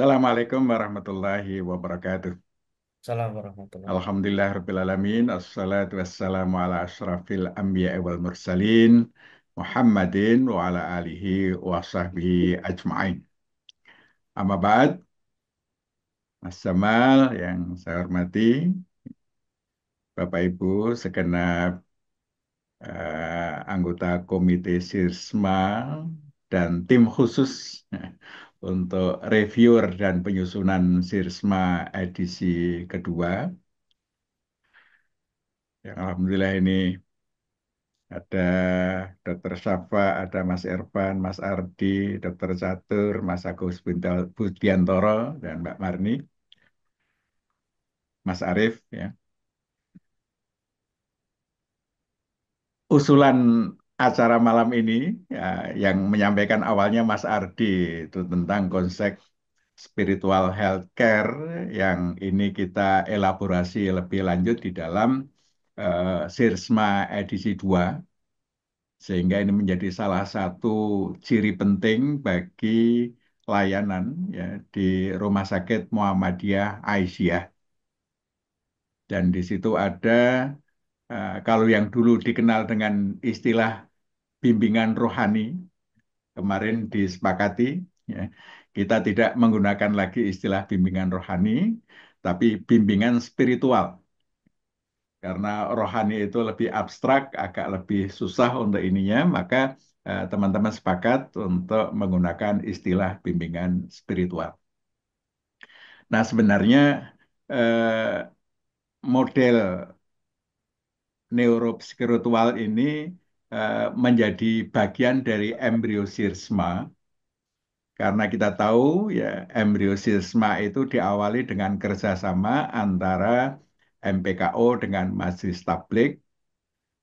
Assalamualaikum warahmatullahi wabarakatuh. Assalamualaikum warahmatullahi wabarakatuh. Alhamdulillahirrabbilalamin. Assalatu wassalamu ala ashrafil anbiya wal mursalin. Muhammadin wa ala alihi wa sahbihi ajma'in. Amma ba'd, Mas Jamal yang saya hormati, Bapak Ibu segenap anggota Komite Sirsma dan tim khusus untuk reviewer dan penyusunan Sirsma edisi kedua. Yang Alhamdulillah ini ada Dr. Syafa, ada Mas Irfan, Mas Ardi, Dr. Catur, Mas Agus Budiantoro, dan Mbak Marni, Mas Arief. Ya. Usulan acara malam ini ya, yang menyampaikan awalnya Mas Ardi itu tentang konsep spiritual healthcare yang ini kita elaborasi lebih lanjut di dalam Sirsma edisi 2. Sehingga ini menjadi salah satu ciri penting bagi layanan ya, di Rumah Sakit Muhammadiyah Aisyah. Dan di situ ada, kalau yang dulu dikenal dengan istilah bimbingan rohani, kemarin disepakati, ya, kita tidak menggunakan lagi istilah bimbingan rohani, tapi bimbingan spiritual. Karena rohani itu lebih abstrak, agak lebih susah untuk ininya, maka teman-teman sepakat untuk menggunakan istilah bimbingan spiritual. Nah, sebenarnya model neuropspiritual ini menjadi bagian dari embryosisma, karena kita tahu ya embryosisma itu diawali dengan kerjasama antara MPKO dengan Majelis Tabligh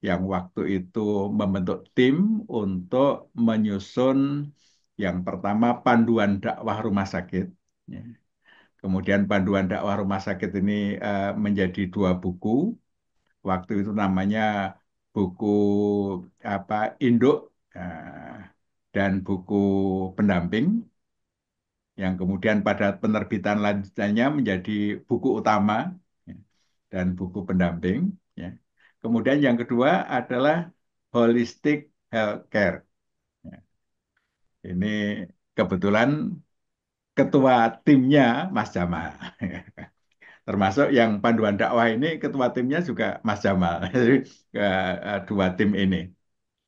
yang waktu itu membentuk tim untuk menyusun yang pertama panduan dakwah rumah sakit. Ya. Kemudian panduan dakwah rumah sakit ini menjadi 2 buku. Waktu itu namanya buku apa induk dan buku pendamping. Yang kemudian pada penerbitan lanjutannya menjadi buku utama ya, dan buku pendamping. Ya. Kemudian yang kedua adalah holistic healthcare. Ya, ini kebetulan ketua timnya Mas Jamal. Termasuk yang panduan dakwah ini ketua timnya juga Mas Jamal. Jadi 2 tim ini.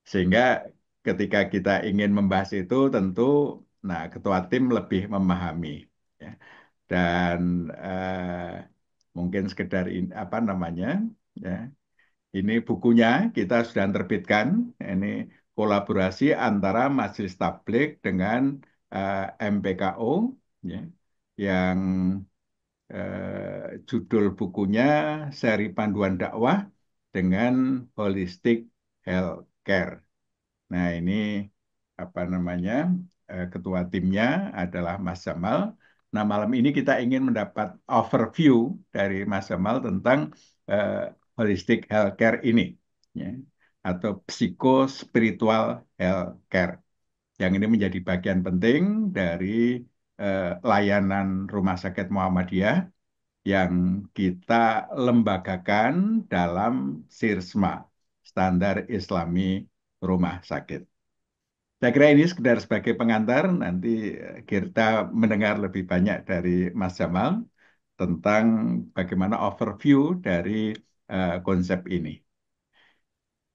Sehingga ketika kita ingin membahas itu tentu nah ketua tim lebih memahami. Ya. Dan mungkin sekedar apa namanya ya ini bukunya kita sudah terbitkan. Ini kolaborasi antara Majelis Tabligh dengan MPKO, ya, yang judul bukunya Seri Panduan Dakwah dengan Holistic Healthcare. Nah, ini apa namanya? Ketua timnya adalah Mas Jamal. Nah, malam ini kita ingin mendapat overview dari Mas Jamal tentang eh, holistic healthcare ini, ya, atau psycho-spiritual healthcare. Yang ini menjadi bagian penting dari layanan Rumah Sakit Muhammadiyah yang kita lembagakan dalam SIRSMA, Standar Islami Rumah Sakit. Saya kira ini sekedar sebagai pengantar, nanti kita mendengar lebih banyak dari Mas Jamal tentang bagaimana overview dari konsep ini.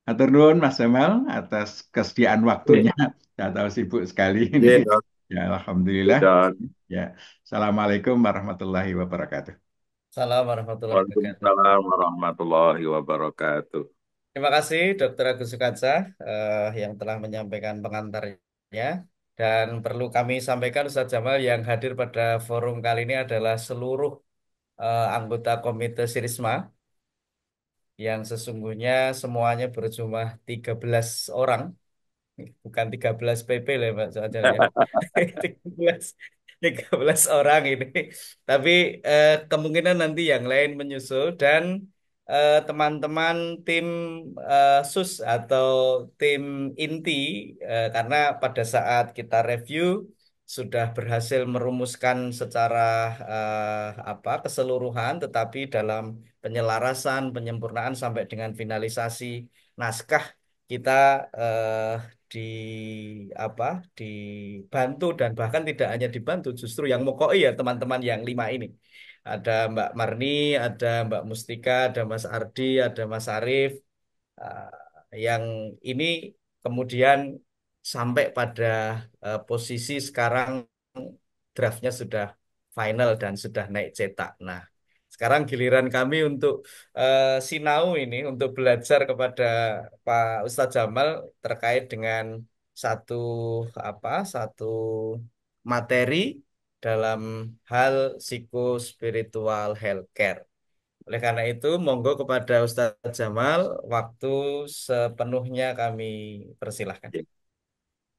Atur nuwun Mas Jamal atas kesediaan Iya, waktunya. Saya tahu sibuk sekali ini. iya, Dok. Ya, Iya, Alhamdulillah. Dok. Ya, Assalamualaikum warahmatullahi wabarakatuh. Assalamualaikum warahmatullahi wabarakatuh. Waalaikumsalam warahmatullahi wabarakatuh. Terima kasih Dr. Agus Sukatsa yang telah menyampaikan pengantarnya. Dan perlu kami sampaikan Ustadz Jamal yang hadir pada forum kali ini adalah seluruh anggota Komite Sirisma yang sesungguhnya semuanya berjumlah 13 orang. Bukan 13 PP lah Pak soalnya ya. 13 13 orang ini. Tapi kemungkinan nanti yang lain menyusul dan teman-teman tim SUS atau tim inti karena pada saat kita review sudah berhasil merumuskan secara keseluruhan, tetapi dalam penyelarasan, penyempurnaan sampai dengan finalisasi naskah kita eh, di apa dibantu, dan bahkan tidak hanya dibantu, justru yang mokoi ya teman-teman yang 5 ini. Ada Mbak Marni, ada Mbak Mustika, ada Mas Ardi, ada Mas Arif, yang ini kemudian sampai pada posisi sekarang draftnya sudah final dan sudah naik cetak. Nah, sekarang giliran kami untuk sinau ini, untuk belajar kepada Pak Ustadz Jamal terkait dengan satu satu materi dalam hal psikospiritual healthcare. Oleh karena itu, monggo kepada Ustadz Jamal, waktu sepenuhnya kami persilahkan.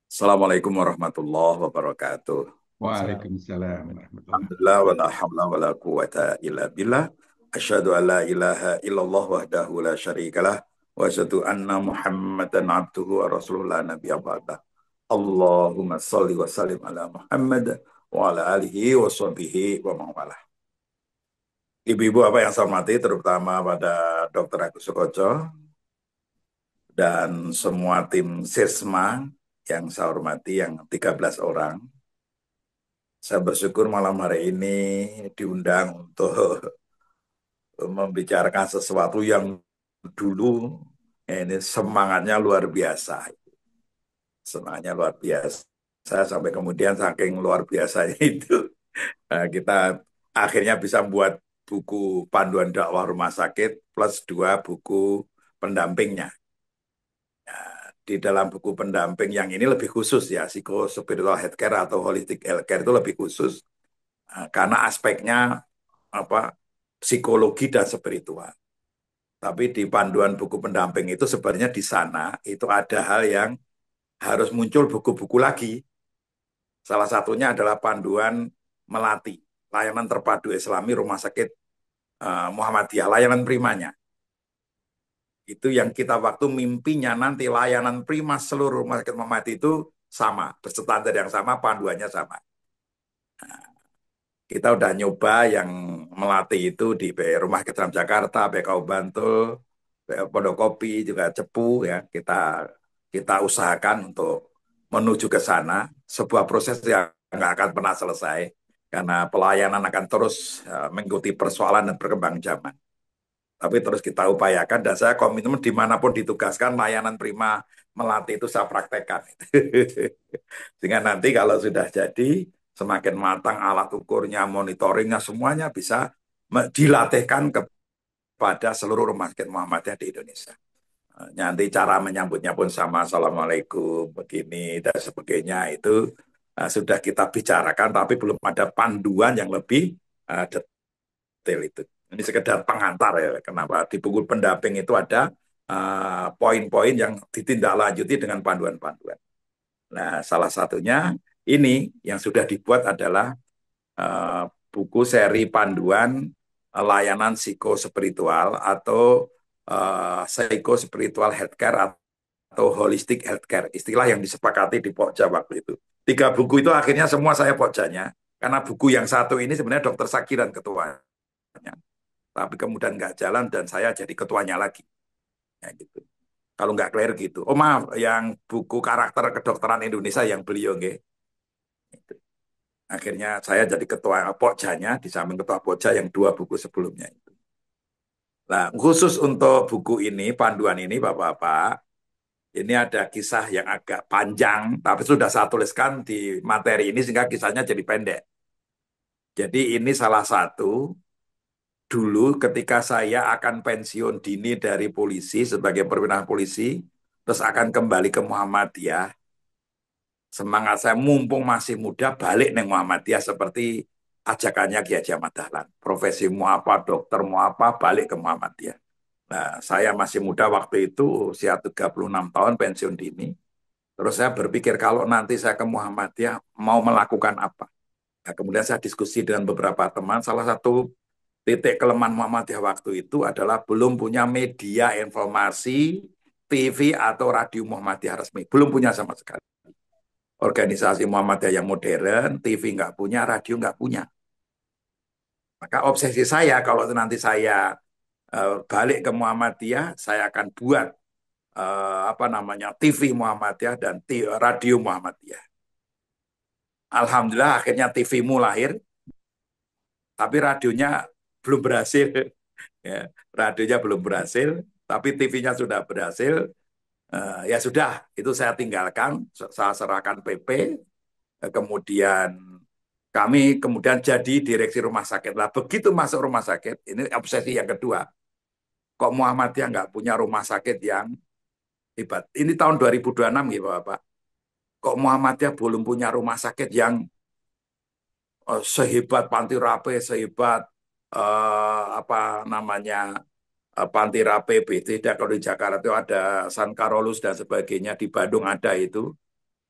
Assalamualaikum warahmatullahi wabarakatuh. Salam. Waalaikumsalam warahmatullahi Alhamdulillah wa la hawla wa la quwata illa billah. Asyhadu an la ilaha illallah wahdahu la syarikalah wa asyhadu anna Muhammadan abduhu wa rasuluhu la nabiyya ba'dah. Allahumma salli wa sallim ala Muhammad wa ala alihi wa sahbihi wa mawalah. Ibu-ibu apa yang saya hormati, terutama pada Dr. Agus Sukoco dan semua tim Sirsma yang saya hormati, yang 13 orang. Saya bersyukur malam hari ini diundang untuk membicarakan sesuatu yang dulu ini semangatnya luar biasa. Semangatnya luar biasa. Sampai kemudian saking luar biasanya itu kita akhirnya bisa buat buku panduan dakwah rumah sakit plus 2 buku pendampingnya. Di dalam buku pendamping yang ini lebih khusus ya, psikospiritual healthcare atau holistic healthcare itu lebih khusus karena aspeknya apa psikologi dan spiritual. Tapi di panduan buku pendamping itu sebenarnya di sana itu ada hal yang harus muncul buku-buku lagi. Salah satunya adalah panduan Melati, layanan terpadu Islami Rumah Sakit Muhammadiyah, layanan primanya. Itu yang kita waktu mimpinya nanti layanan prima seluruh Rumah Sakit Muhammadiyah itu sama, berstandar yang sama, panduannya sama. Kita udah nyoba yang Melati itu di Rumah Sakit Dalam Jakarta, BKU Bantul, Pondokopi juga Cepu ya. Kita usahakan untuk menuju ke sana, sebuah proses yang nggak akan pernah selesai karena pelayanan akan terus mengikuti persoalan dan berkembang zaman. Tapi terus kita upayakan dan saya komitmen dimanapun ditugaskan layanan prima Melati itu saya praktekkan. Sehingga nanti kalau sudah jadi semakin matang alat ukurnya, monitoringnya, semuanya bisa dilatihkan kepada seluruh rumah sakit Muhammadiyah di Indonesia. Nanti cara menyambutnya pun sama, Assalamualaikum, begini, dan sebagainya, itu sudah kita bicarakan, tapi belum ada panduan yang lebih detail itu. Ini sekedar pengantar ya, kenapa di buku pendamping itu ada poin-poin yang ditindaklanjuti dengan panduan-panduan. Nah, salah satunya ini yang sudah dibuat adalah buku seri panduan layanan psikospiritual atau psikospiritual healthcare atau holistic healthcare, istilah yang disepakati di Pokja waktu itu. 3 buku itu akhirnya semua saya Pokjanya, karena buku yang satu ini sebenarnya Dr. Sakiran ketuanya, tapi kemudian nggak jalan dan saya jadi ketuanya lagi. Ya, gitu. Kalau nggak clear gitu. Oh maaf, yang buku karakter kedokteran Indonesia yang beliau nggih. Gitu. Akhirnya saya jadi ketua Pokjanya di samping ketua Pokja yang 2 buku sebelumnya itu. Nah, khusus untuk buku ini, panduan ini Bapak-Bapak, ini ada kisah yang agak panjang, tapi sudah saya tuliskan di materi ini sehingga kisahnya jadi pendek. Jadi ini salah satu, dulu ketika saya akan pensiun dini dari polisi sebagai perwira polisi, terus akan kembali ke Muhammadiyah, semangat saya mumpung masih muda balik neng Muhammadiyah seperti ajakannya Ki Haji Ahmad Dahlan. Profesimu apa, dokter mau apa, balik ke Muhammadiyah. Nah, saya masih muda waktu itu, usia 36 tahun pensiun dini. Terus saya berpikir kalau nanti saya ke Muhammadiyah mau melakukan apa. Nah, kemudian saya diskusi dengan beberapa teman. Salah satu titik kelemahan Muhammadiyah waktu itu adalah belum punya media informasi TV atau radio Muhammadiyah resmi. Belum punya sama sekali. organisasi Muhammadiyah yang modern, TV nggak punya, radio nggak punya. Maka obsesi saya kalau nanti saya balik ke Muhammadiyah, saya akan buat apa namanya TV Muhammadiyah dan radio Muhammadiyah. Alhamdulillah akhirnya TV-mu lahir, tapi radionya belum berhasil. Ya, radionya belum berhasil, tapi TV-nya sudah berhasil. Ya sudah, itu saya tinggalkan, saya serahkan PP, kemudian kami kemudian jadi direksi rumah sakit. Lah begitu masuk rumah sakit, ini obsesi yang kedua. Kok Muhammadiyah nggak punya rumah sakit yang hebat? Ini tahun 2026 ya Bapak. Kok Muhammadiyah belum punya rumah sakit yang sehebat Panti Rape, sehebat apa namanya Panti Rape, BT, kalau di Jakarta itu ada San Carolus dan sebagainya, di Bandung ada itu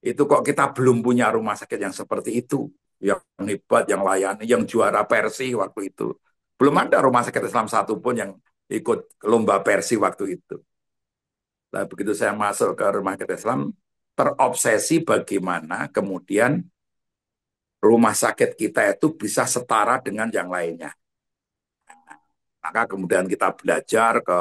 kok kita belum punya rumah sakit yang seperti itu, yang hebat, yang layani, yang juara Persi waktu itu. Belum ada rumah sakit Islam satu pun yang ikut lomba Persi waktu itu. Nah, begitu saya masuk ke rumah sakit Islam, terobsesi bagaimana kemudian rumah sakit kita itu bisa setara dengan yang lainnya. Maka kemudian kita belajar ke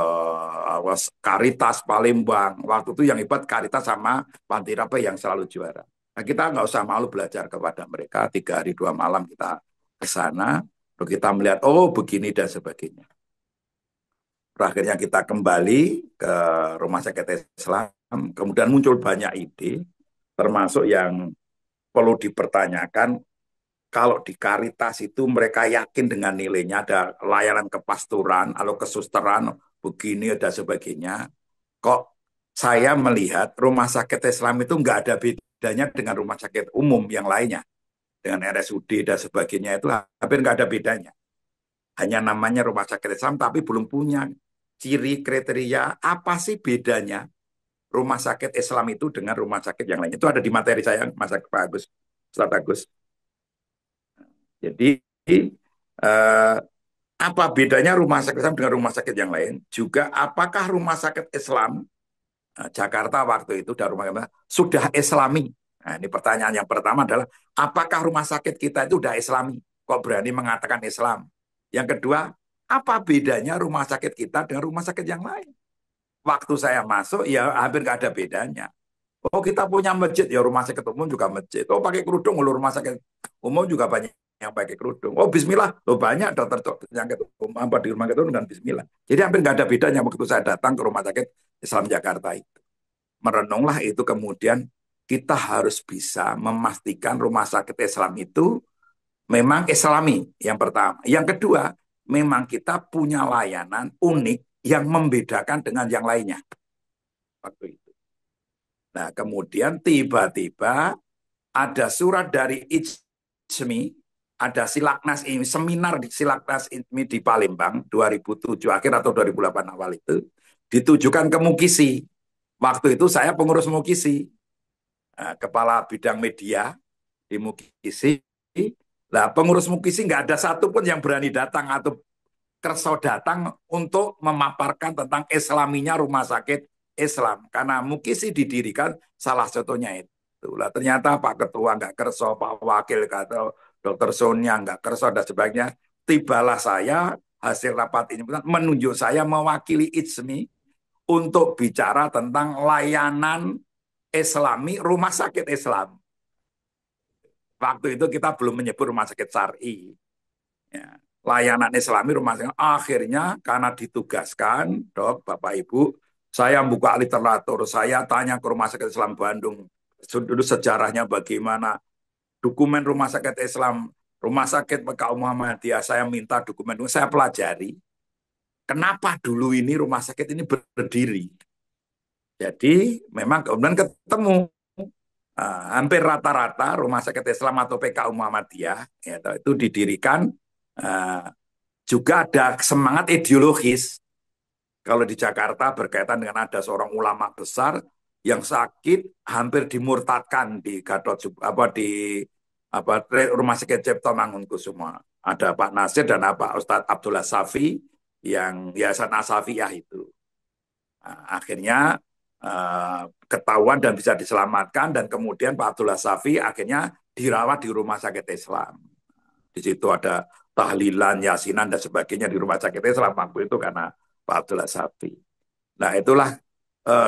Karitas Palembang. Waktu itu yang hebat Karitas sama Panti Rape yang selalu juara. Nah, kita nggak usah malu belajar kepada mereka. 3 hari 2 malam kita ke sana. Lalu kita melihat, oh begini dan sebagainya. Akhirnya kita kembali ke Rumah Sakit Islam. Kemudian muncul banyak ide, termasuk yang perlu dipertanyakan. Kalau di Karitas itu mereka yakin dengan nilainya, ada layanan kepasturan, atau kesusteran, begini dan sebagainya. Kok saya melihat rumah sakit Islam itu nggak ada bedanya dengan rumah sakit umum yang lainnya. Dengan RSUD dan sebagainya itu hampir nggak ada bedanya. Hanya namanya rumah sakit Islam tapi belum punya ciri kriteria apa sih bedanya rumah sakit Islam itu dengan rumah sakit yang lain. Itu ada di materi saya, Mas Agus, Ustaz Agus. Jadi eh, apa bedanya rumah sakit Islam dengan rumah sakit yang lain? Juga apakah rumah sakit Islam Jakarta waktu itu dan rumah sakit sudah Islami? Nah, ini pertanyaan yang pertama adalah apakah rumah sakit kita itu sudah Islami? Kok berani mengatakan Islam? Yang kedua, apa bedanya rumah sakit kita dengan rumah sakit yang lain? Waktu saya masuk ya hampir nggak ada bedanya. Oh kita punya masjid, ya rumah sakit umum juga masjid. Oh pakai kerudung, lo rumah sakit umum juga banyak yang pakai kerudung. Oh Bismillah, lo banyak dokter yang umum di rumah sakit umum dan Bismillah. Jadi hampir nggak ada bedanya waktu saya datang ke rumah sakit Islam Jakarta itu. Merenunglah itu kemudian kita harus bisa memastikan rumah sakit Islam itu memang Islami yang pertama. Yang kedua, memang kita punya layanan unik yang membedakan dengan yang lainnya. Waktu itu. Nah, kemudian tiba-tiba ada surat dari IJSMI, ada Silaknas ini, seminar di Silaknas ini di Palembang 2007 akhir atau 2008 awal itu ditujukan ke Mukisi. Waktu itu saya pengurus Mukisi, kepala bidang media di Mukisi. Nah, pengurus Mukisi nggak ada satupun yang berani datang atau kerso datang untuk memaparkan tentang Islaminya rumah sakit Islam. Karena Mukisi didirikan salah satunya itu. Lah, ternyata Pak Ketua nggak kerso, Pak Wakil kata Dokter Sonia nggak kerso dan sebagainya. Tibalah saya hasil rapat ini menunjuk saya mewakili IJSMI untuk bicara tentang layanan Islami rumah sakit Islam. Waktu itu kita belum menyebut rumah sakit syar'i. Ya. Layanan Islami rumah sakit. Akhirnya karena ditugaskan, dok, Bapak Ibu, saya buka literatur, saya tanya ke Rumah Sakit Islam Bandung, dulu sejarahnya bagaimana, dokumen Rumah Sakit Islam, Rumah Sakit PKU Muhammadiyah, saya minta dokumen, saya pelajari, kenapa dulu ini rumah sakit ini berdiri. Jadi memang kemudian ketemu hampir rata-rata rumah sakit Islam atau PKU Muhammadiyah ya, itu didirikan juga ada semangat ideologis. Kalau di Jakarta berkaitan dengan ada seorang ulama besar yang sakit hampir dimurtadkan di Gatot Rumah Sakit Cipto Mangunkusumo. Ada Pak Nasir dan Pak Ustadz Abdullah Safi yang Yayasan Asafiyah itu. Nah, akhirnya ketahuan dan bisa diselamatkan, dan kemudian Pak Abdullah Safi akhirnya dirawat di rumah sakit Islam. Di situ ada tahlilan, yasinan dan sebagainya di rumah sakit Islam waktu itu karena Pak Abdullah Safi. Nah, itulah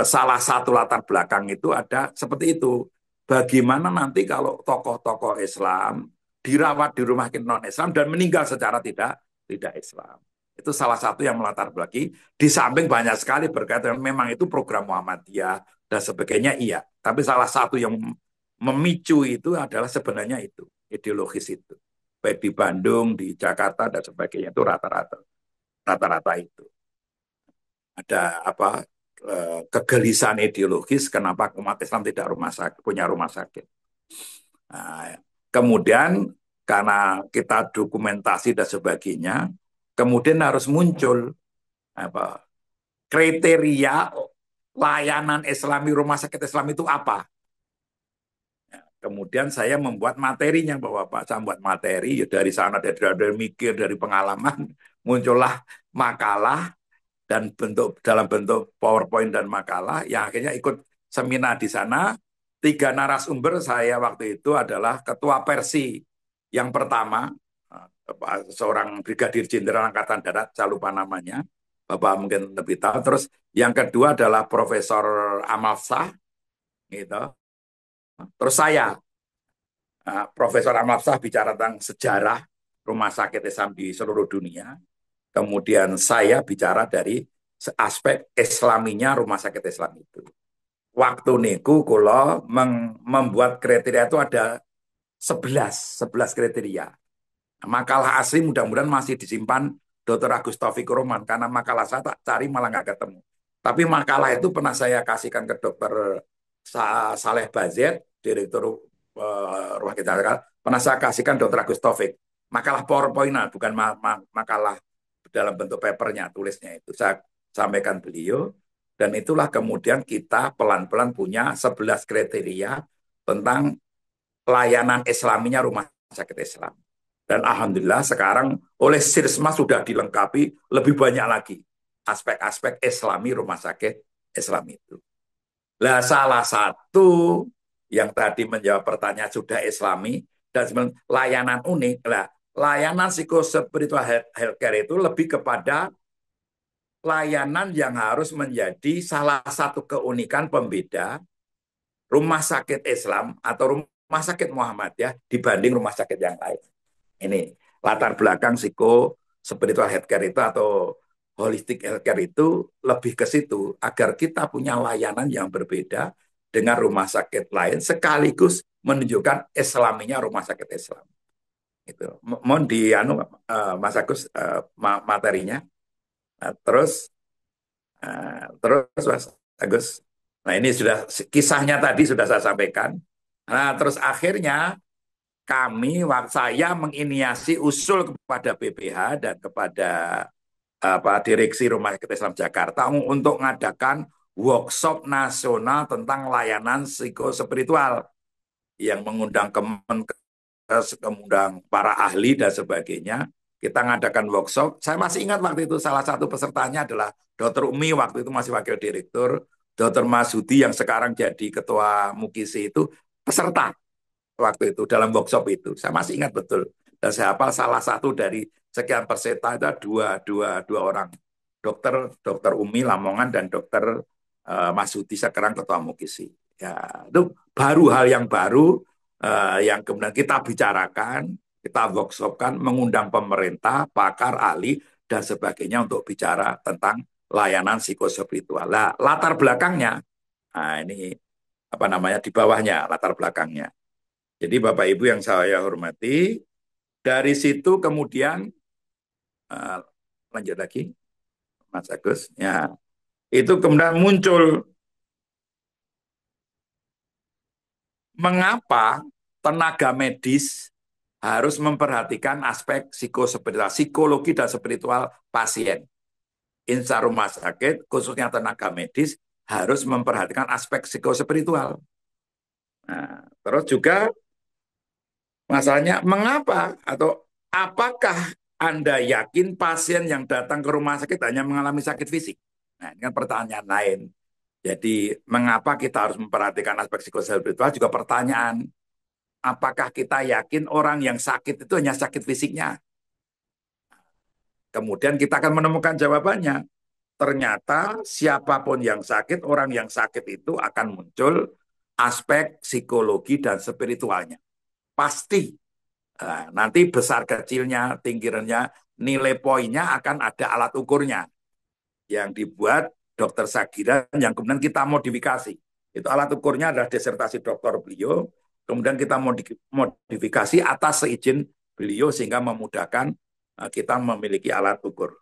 salah satu latar belakang itu ada seperti itu. Bagaimana nanti kalau tokoh-tokoh Islam dirawat di rumah sakit non-Islam dan meninggal secara tidak Islam. Itu salah satu yang melatar belakangi. Di samping banyak sekali berkaitan memang itu program Muhammadiyah dan sebagainya, iya. Tapi salah satu yang memicu itu adalah sebenarnya itu, ideologis itu. Baik di Bandung, di Jakarta dan sebagainya itu rata-rata itu. Ada apa kegelisahan ideologis kenapa umat Islam tidak punya rumah sakit. Nah, kemudian karena kita dokumentasi dan sebagainya, kemudian harus muncul apa kriteria layanan Islami, rumah sakit Islam itu apa. Kemudian saya membuat materinya, Bapak-Bapak. Saya membuat materi, ya dari sana, dari mikir, dari pengalaman, muncullah makalah dan dalam bentuk PowerPoint dan makalah yang akhirnya ikut seminar di sana. 3 narasumber saya waktu itu adalah Ketua Persi yang pertama, seorang Brigadir Jenderal Angkatan Darat, saya lupa namanya, Bapak mungkin lebih tahu. Terus yang kedua adalah Profesor Amal Shah, gitu. Terus saya, Profesor Amal Shah bicara tentang sejarah rumah sakit Islam di seluruh dunia. Kemudian saya bicara dari aspek Islaminya rumah sakit Islam itu. Waktu niku kula membuat kriteria itu ada 11 kriteria. Makalah asli mudah-mudahan masih disimpan Dr. Agus Taufik Roman, karena makalah saya tak cari malah nggak ketemu. Tapi makalah itu pernah saya kasihkan ke Dr. Saleh Bazet, Direktur Rumah Sakit Jakarta, pernah saya kasihkan Dr. Agus Taufik. Makalah PowerPoint, bukan makalah dalam bentuk papernya, tulisnya itu. Saya sampaikan beliau, dan itulah kemudian kita pelan-pelan punya 11 kriteria tentang layanan Islaminya rumah sakit Islam. Dan Alhamdulillah sekarang oleh Sirsma sudah dilengkapi lebih banyak lagi aspek-aspek Islami rumah sakit Islam itu. Nah, salah satu yang tadi menjawab pertanyaan sudah Islami dan layanan unik, lah layanan psikospiritual healthcare itu lebih kepada layanan yang harus menjadi salah satu keunikan pembeda rumah sakit Islam atau rumah sakit Muhammadiyah dibanding rumah sakit yang lain. Ini latar belakang psikospiritual healthcare itu atau holistic healthcare itu lebih ke situ agar kita punya layanan yang berbeda dengan rumah sakit lain sekaligus menunjukkan Islaminya rumah sakit Islam. Itu mohon di Mas Agus materinya. Nah, terus Mas Agus. Nah, ini sudah kisahnya tadi sudah saya sampaikan. Nah, terus akhirnya saya menginisiasi usul kepada BPH dan kepada Direksi Rumah Sakit Islam Jakarta untuk mengadakan workshop nasional tentang layanan psikospiritual yang mengundang Kemenkes, mengundang para ahli dan sebagainya. Kita mengadakan workshop. Saya masih ingat waktu itu salah satu pesertanya adalah Dr. Umi, waktu itu masih wakil direktur, Dr. Masudi yang sekarang jadi ketua Mukisi itu peserta waktu itu dalam workshop itu. Saya masih ingat betul. Dan saya hafal salah satu dari sekian peserta itu dua orang. Dokter Umi Lamongan dan Dokter Masudi sekarang ketua Mukisi. Ya, itu baru hal yang baru yang kemudian kita bicarakan, kita workshopkan, mengundang pemerintah, pakar, ahli, dan sebagainya untuk bicara tentang layanan psikospiritual. Nah, latar belakangnya, nah ini apa namanya di bawahnya latar belakangnya. Jadi Bapak Ibu yang saya hormati, dari situ kemudian lanjut lagi, Mas Agus, ya itu kemudian muncul mengapa tenaga medis harus memperhatikan aspek psikospiritual, psikologi dan spiritual pasien. Insa rumah sakit, khususnya tenaga medis, harus memperhatikan aspek psikospiritual. Nah, terus juga masalahnya mengapa atau apakah Anda yakin pasien yang datang ke rumah sakit hanya mengalami sakit fisik? Nah, ini kan pertanyaan lain. Jadi mengapa kita harus memperhatikan aspek psikospiritual juga pertanyaan, apakah kita yakin orang yang sakit itu hanya sakit fisiknya? Kemudian kita akan menemukan jawabannya. Ternyata siapapun yang sakit, orang yang sakit itu akan muncul aspek psikologi dan spiritualnya. Pasti. Nah, nanti besar kecilnya, tinggi rendah, nilai poinnya akan ada alat ukurnya yang dibuat Dokter Sagiran yang kemudian kita modifikasi. Itu alat ukurnya adalah disertasi doktor beliau, kemudian kita modifikasi atas seizin beliau sehingga memudahkan kita memiliki alat ukur.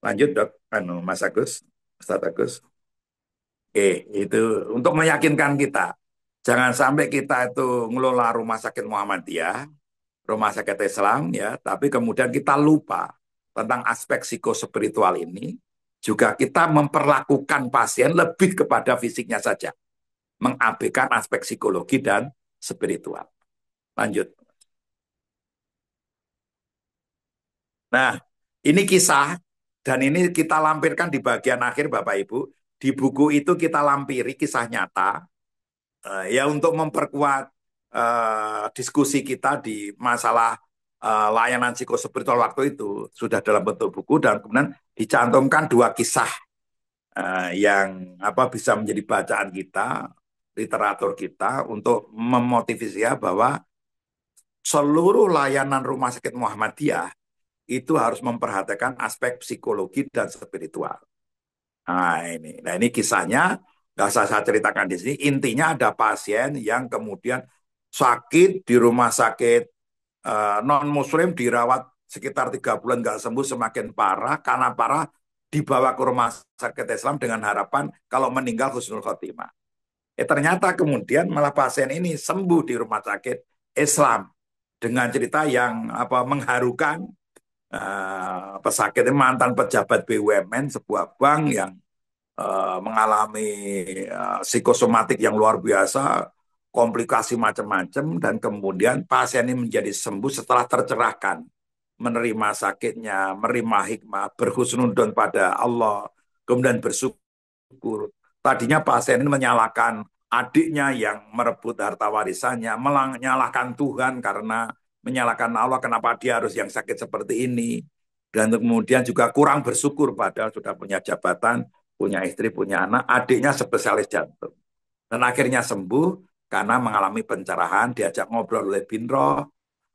Lanjut dok, Mas Agus, Ustadz Agus. Oke, itu untuk meyakinkan kita. Jangan sampai kita itu ngelola rumah sakit Muhammadiyah, rumah sakit Islam ya, tapi kemudian kita lupa tentang aspek psikospiritual ini. Juga kita memperlakukan pasien lebih kepada fisiknya saja, mengabaikan aspek psikologi dan spiritual. Lanjut. Nah, ini kisah dan ini kita lampirkan di bagian akhir Bapak Ibu. Di buku itu kita lampiri kisah nyata ya untuk memperkuat diskusi kita di masalah layanan psikospiritual waktu itu sudah dalam bentuk buku dan kemudian dicantumkan dua kisah yang bisa menjadi bacaan kita, literatur kita untuk memotivasi ya bahwa seluruh layanan rumah sakit Muhammadiyah itu harus memperhatikan aspek psikologi dan spiritual. Nah ini kisahnya nggak usah saya ceritakan di sini. Intinya ada pasien yang kemudian sakit di rumah sakit non Muslim dirawat sekitar 3 bulan nggak sembuh, semakin parah. Karena parah dibawa ke rumah sakit Islam dengan harapan kalau meninggal husnul khotimah. Ternyata kemudian malah pasien ini sembuh di rumah sakit Islam dengan cerita yang mengharukan. Pesakit ini mantan pejabat BUMN sebuah bank yang mengalami psikosomatik yang luar biasa, komplikasi macam-macam, dan kemudian pasien ini menjadi sembuh setelah tercerahkan, menerima sakitnya, menerima hikmah, berhusnudon pada Allah, kemudian bersyukur. Tadinya pasien ini menyalahkan adiknya yang merebut harta warisannya, menyalahkan Tuhan karena menyalahkan Allah, kenapa dia harus yang sakit seperti ini. Dan kemudian juga kurang bersyukur padahal sudah punya jabatan, punya istri, punya anak, adiknya spesialis jantung. Dan akhirnya sembuh karena mengalami pencerahan, diajak ngobrol oleh Bin Roh,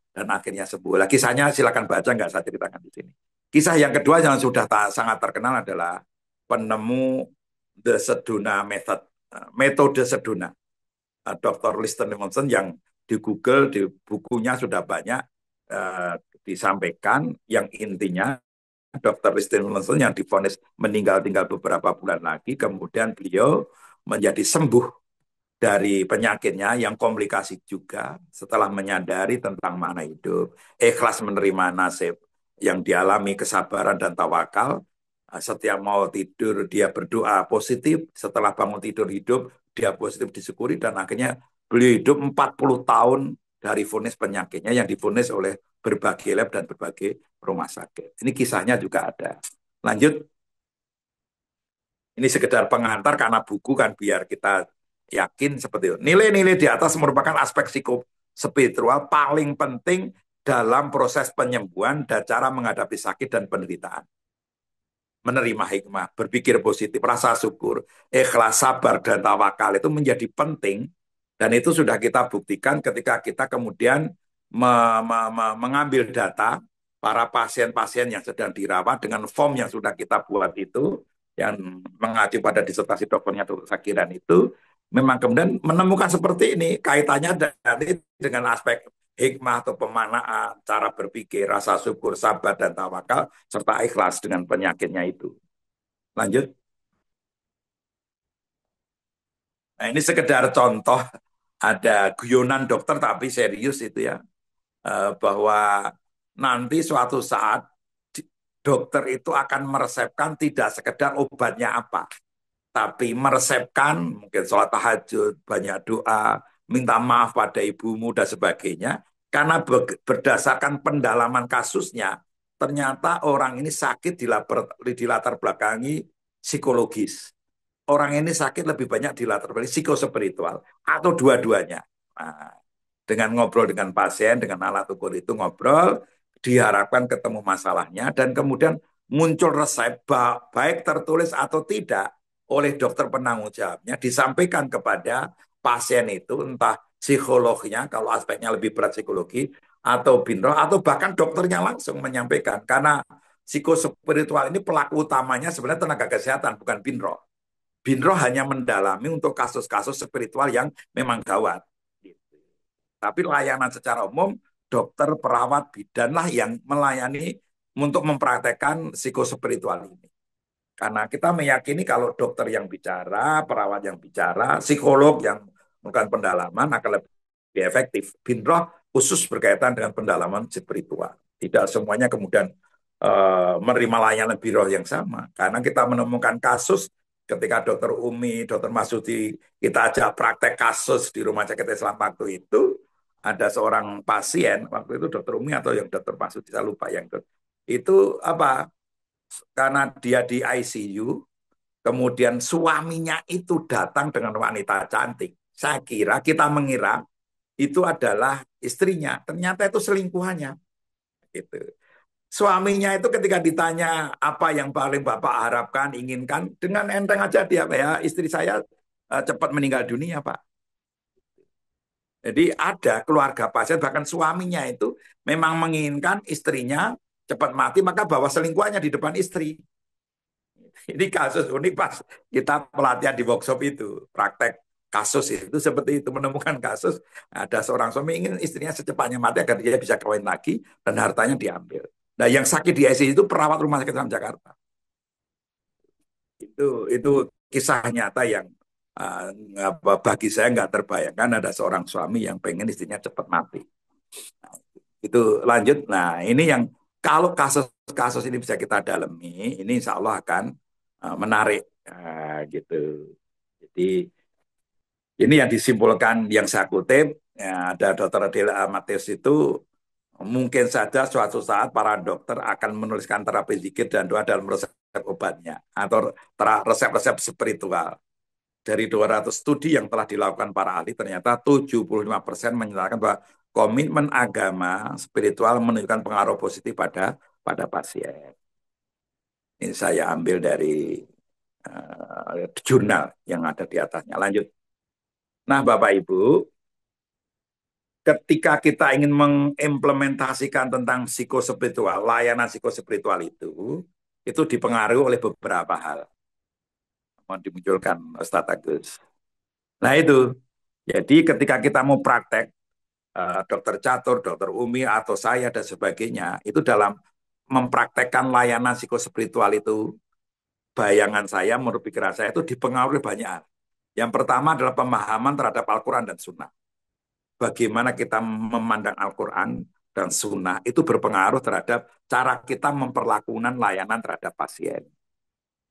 dan akhirnya sembuh. Lah kisahnya silakan baca, nggak saya ceritakan di sini. Kisah yang kedua yang sudah sangat terkenal adalah penemu The Seduna Method, metode Seduna. Dr. Liston Lemonson yang di Google, di bukunya sudah banyak disampaikan yang intinya Dr. Liston Lemonson yang divonis meninggal tinggal beberapa bulan lagi, kemudian beliau menjadi sembuh dari penyakitnya yang komplikasi juga setelah menyadari tentang makna hidup, ikhlas menerima nasib yang dialami, kesabaran dan tawakal. Setiap mau tidur dia berdoa positif, setelah bangun tidur hidup dia positif disyukuri, dan akhirnya beliau hidup 40 tahun dari vonis penyakitnya yang divonis oleh berbagai lab dan berbagai rumah sakit. Ini kisahnya juga ada. Lanjut. Ini sekedar pengantar karena buku kan biar kita yakin seperti itu. Nilai-nilai di atas merupakan aspek psikospiritual paling penting dalam proses penyembuhan dan cara menghadapi sakit dan penderitaan. Menerima hikmah, berpikir positif, rasa syukur, ikhlas, sabar, dan tawakal itu menjadi penting. Dan itu sudah kita buktikan ketika kita kemudian mengambil data para pasien-pasien yang sedang dirawat dengan form yang sudah kita buat itu, yang mengacu pada disertasi dokternya Dr. Sagiran itu, memang kemudian menemukan seperti ini, kaitannya dari dengan aspek hikmah atau pemanaan, cara berpikir, rasa syukur, sabar, dan tawakal, serta ikhlas dengan penyakitnya itu. Lanjut. Nah, ini sekedar contoh, ada guyonan dokter tapi serius itu ya, bahwa nanti suatu saat dokter itu akan meresepkan tidak sekedar obatnya apa, tapi meresepkan mungkin sholat tahajud, banyak doa, minta maaf pada ibumu dan sebagainya. Karena berdasarkan pendalaman kasusnya, ternyata orang ini sakit di latar belakangi psikologis. orang ini sakit lebih banyak di latar belakang psikospiritual atau dua-duanya. Nah, dengan ngobrol dengan pasien, dengan alat ukur itu ngobrol, diharapkan ketemu masalahnya dan kemudian muncul resep baik tertulis atau tidak oleh dokter penanggung jawabnya disampaikan kepada pasien itu entah psikolognya kalau aspeknya lebih berat psikologi atau binro atau bahkan dokternya langsung menyampaikan karena psikospiritual ini pelaku utamanya sebenarnya tenaga kesehatan bukan binro. Binro hanya mendalami untuk kasus-kasus spiritual yang memang gawat. Tapi layanan secara umum, dokter, perawat, bidan lah yang melayani untuk mempraktekkan psikospiritual ini. Karena kita meyakini kalau dokter yang bicara, perawat yang bicara, psikolog yang melakukan pendalaman akan lebih efektif. Binroh khusus berkaitan dengan pendalaman spiritual. Tidak semuanya kemudian menerima layanan binroh yang sama. Karena kita menemukan kasus ketika dokter Umi, dokter Masudi, kita ajak praktek kasus di rumah sakit Islam waktu itu, ada seorang pasien, waktu itu dokter Umi atau yang dokter Masudi, saya lupa yang itu apa, karena dia di ICU, kemudian suaminya itu datang dengan wanita cantik. Saya kira, kita mengira itu adalah istrinya. Ternyata itu selingkuhannya. Gitu. Suaminya itu ketika ditanya apa yang paling Bapak harapkan, inginkan, dengan enteng aja dia, ya istri saya cepat meninggal dunia, Pak. Jadi ada keluarga pasien, bahkan suaminya itu memang menginginkan istrinya cepat mati, maka bawa selingkuhannya di depan istri. Ini kasus unik pas kita pelatihan di workshop itu, praktek kasus itu seperti itu, menemukan kasus ada seorang suami ingin istrinya secepatnya mati agar dia bisa kawin lagi dan hartanya diambil. Nah, yang sakit di ICU itu perawat rumah sakit Islam Jakarta. Itu kisah nyata yang bagi saya nggak terbayangkan ada seorang suami yang pengen istrinya cepat mati. Nah, itu lanjut. Nah, ini yang kalau kasus-kasus ini bisa kita dalami, ini insya Allah akan menarik gitu. Jadi ini yang disimpulkan yang saya kutip, ya, ada Dr. Adela Mateus itu mungkin saja suatu saat para dokter akan menuliskan terapi zikir dan doa dalam resep obatnya atau resep-resep spiritual. Dari 200 studi yang telah dilakukan para ahli, ternyata 75% menyatakan bahwa komitmen agama spiritual menunjukkan pengaruh positif pada pasien. Ini saya ambil dari jurnal yang ada di atasnya. Lanjut. Nah, Bapak Ibu, ketika kita ingin mengimplementasikan tentang psikospiritual, layanan psikospiritual itu dipengaruhi oleh beberapa hal. Mohon dimunculkan Ustaz Agus. Nah itu, jadi ketika kita mau praktek, dokter Catur, dokter Umi, atau saya dan sebagainya, itu dalam mempraktekkan layanan psikospiritual itu, bayangan saya, menurut pikiran saya itu dipengaruhi banyak hal. Yang pertama adalah pemahaman terhadap Al-Quran dan Sunnah. Bagaimana kita memandang Al-Quran dan Sunnah itu berpengaruh terhadap cara kita memperlakukan layanan terhadap pasien.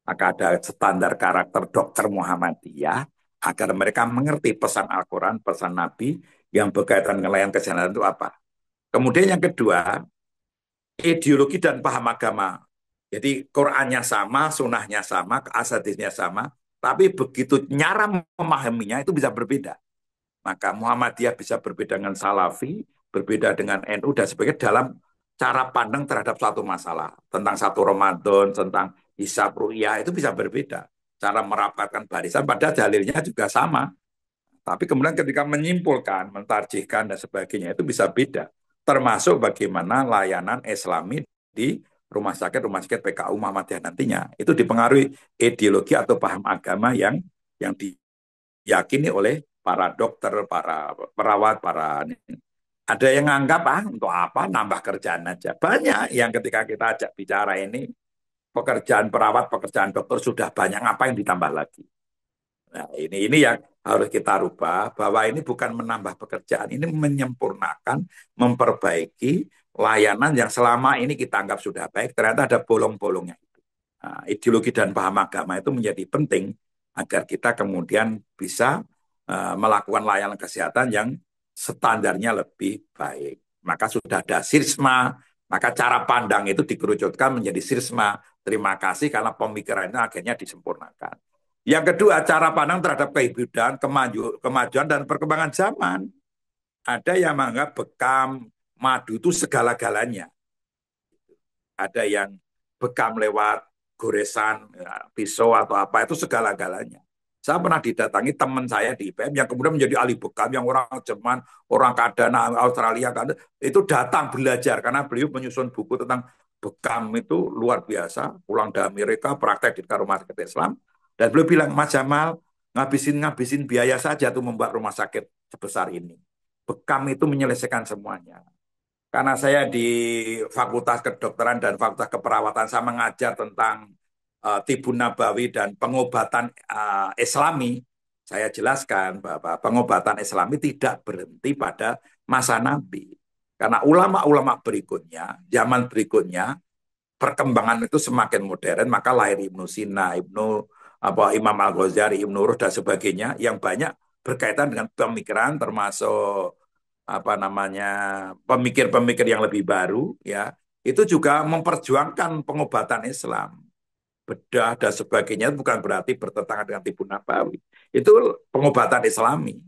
Maka ada standar karakter dokter Muhammadiyah agar mereka mengerti pesan Al-Quran, pesan Nabi yang berkaitan dengan layanan kesehatan itu apa. Kemudian yang kedua, ideologi dan paham agama. Jadi Qurannya sama, Sunnahnya sama, hadisnya sama, tapi begitu cara memahaminya itu bisa berbeda. Maka Muhammadiyah bisa berbeda dengan Salafi, berbeda dengan NU, dan sebagainya dalam cara pandang terhadap suatu masalah. Tentang satu Ramadan, tentang hisab ru'yah, itu bisa berbeda. Cara merapatkan barisan, pada dalilnya juga sama. Tapi kemudian ketika menyimpulkan, mentarjihkan, dan sebagainya, itu bisa beda. Termasuk bagaimana layanan Islami di rumah sakit PKU Muhammadiyah nantinya. Itu dipengaruhi ideologi atau paham agama yang diyakini oleh para dokter, para perawat, ada yang nganggap untuk apa nambah kerjaan aja. Banyak yang ketika kita ajak bicara ini pekerjaan perawat, pekerjaan dokter sudah banyak, ngapain ditambah lagi. Nah, ini yang harus kita rubah bahwa ini bukan menambah pekerjaan, ini menyempurnakan, memperbaiki layanan yang selama ini kita anggap sudah baik, ternyata ada bolong-bolongnya. Nah, ideologi dan paham agama itu menjadi penting agar kita kemudian bisa melakukan layanan kesehatan yang standarnya lebih baik. Maka sudah ada sirsma, maka cara pandang itu dikerucutkan menjadi sirsma. Terima kasih karena pemikirannya akhirnya disempurnakan. Yang kedua, cara pandang terhadap kehidupan, kemajuan dan perkembangan zaman. Ada yang menganggap bekam, madu itu segala-galanya. Ada yang bekam lewat goresan, ya, pisau atau apa, itu segala-galanya. Saya pernah didatangi teman saya di IPM yang kemudian menjadi ahli bekam, yang orang Jerman, orang Kadana, Australia, itu datang belajar karena beliau menyusun buku tentang bekam itu luar biasa. Pulang dari Amerika, praktek di rumah sakit Islam, dan beliau bilang, Mas Jamal, ngabisin biaya saja tuh membuat rumah sakit sebesar ini. Bekam itu menyelesaikan semuanya. Karena saya di Fakultas Kedokteran dan Fakultas Keperawatan, saya mengajar tentang Tibun Nabawi dan pengobatan Islami. Saya jelaskan bahwa pengobatan Islami tidak berhenti pada masa Nabi. Karena ulama-ulama berikutnya, zaman berikutnya, perkembangan itu semakin modern, maka lahir Ibnu Sina, Imam Al-Ghazali, Ibnu Rushd dan sebagainya, yang banyak berkaitan dengan pemikiran, termasuk pemikir-pemikir yang lebih baru, ya, itu juga memperjuangkan pengobatan Islam, bedah dan sebagainya, bukan berarti bertentangan dengan Tibun Nabawi. Itu pengobatan Islami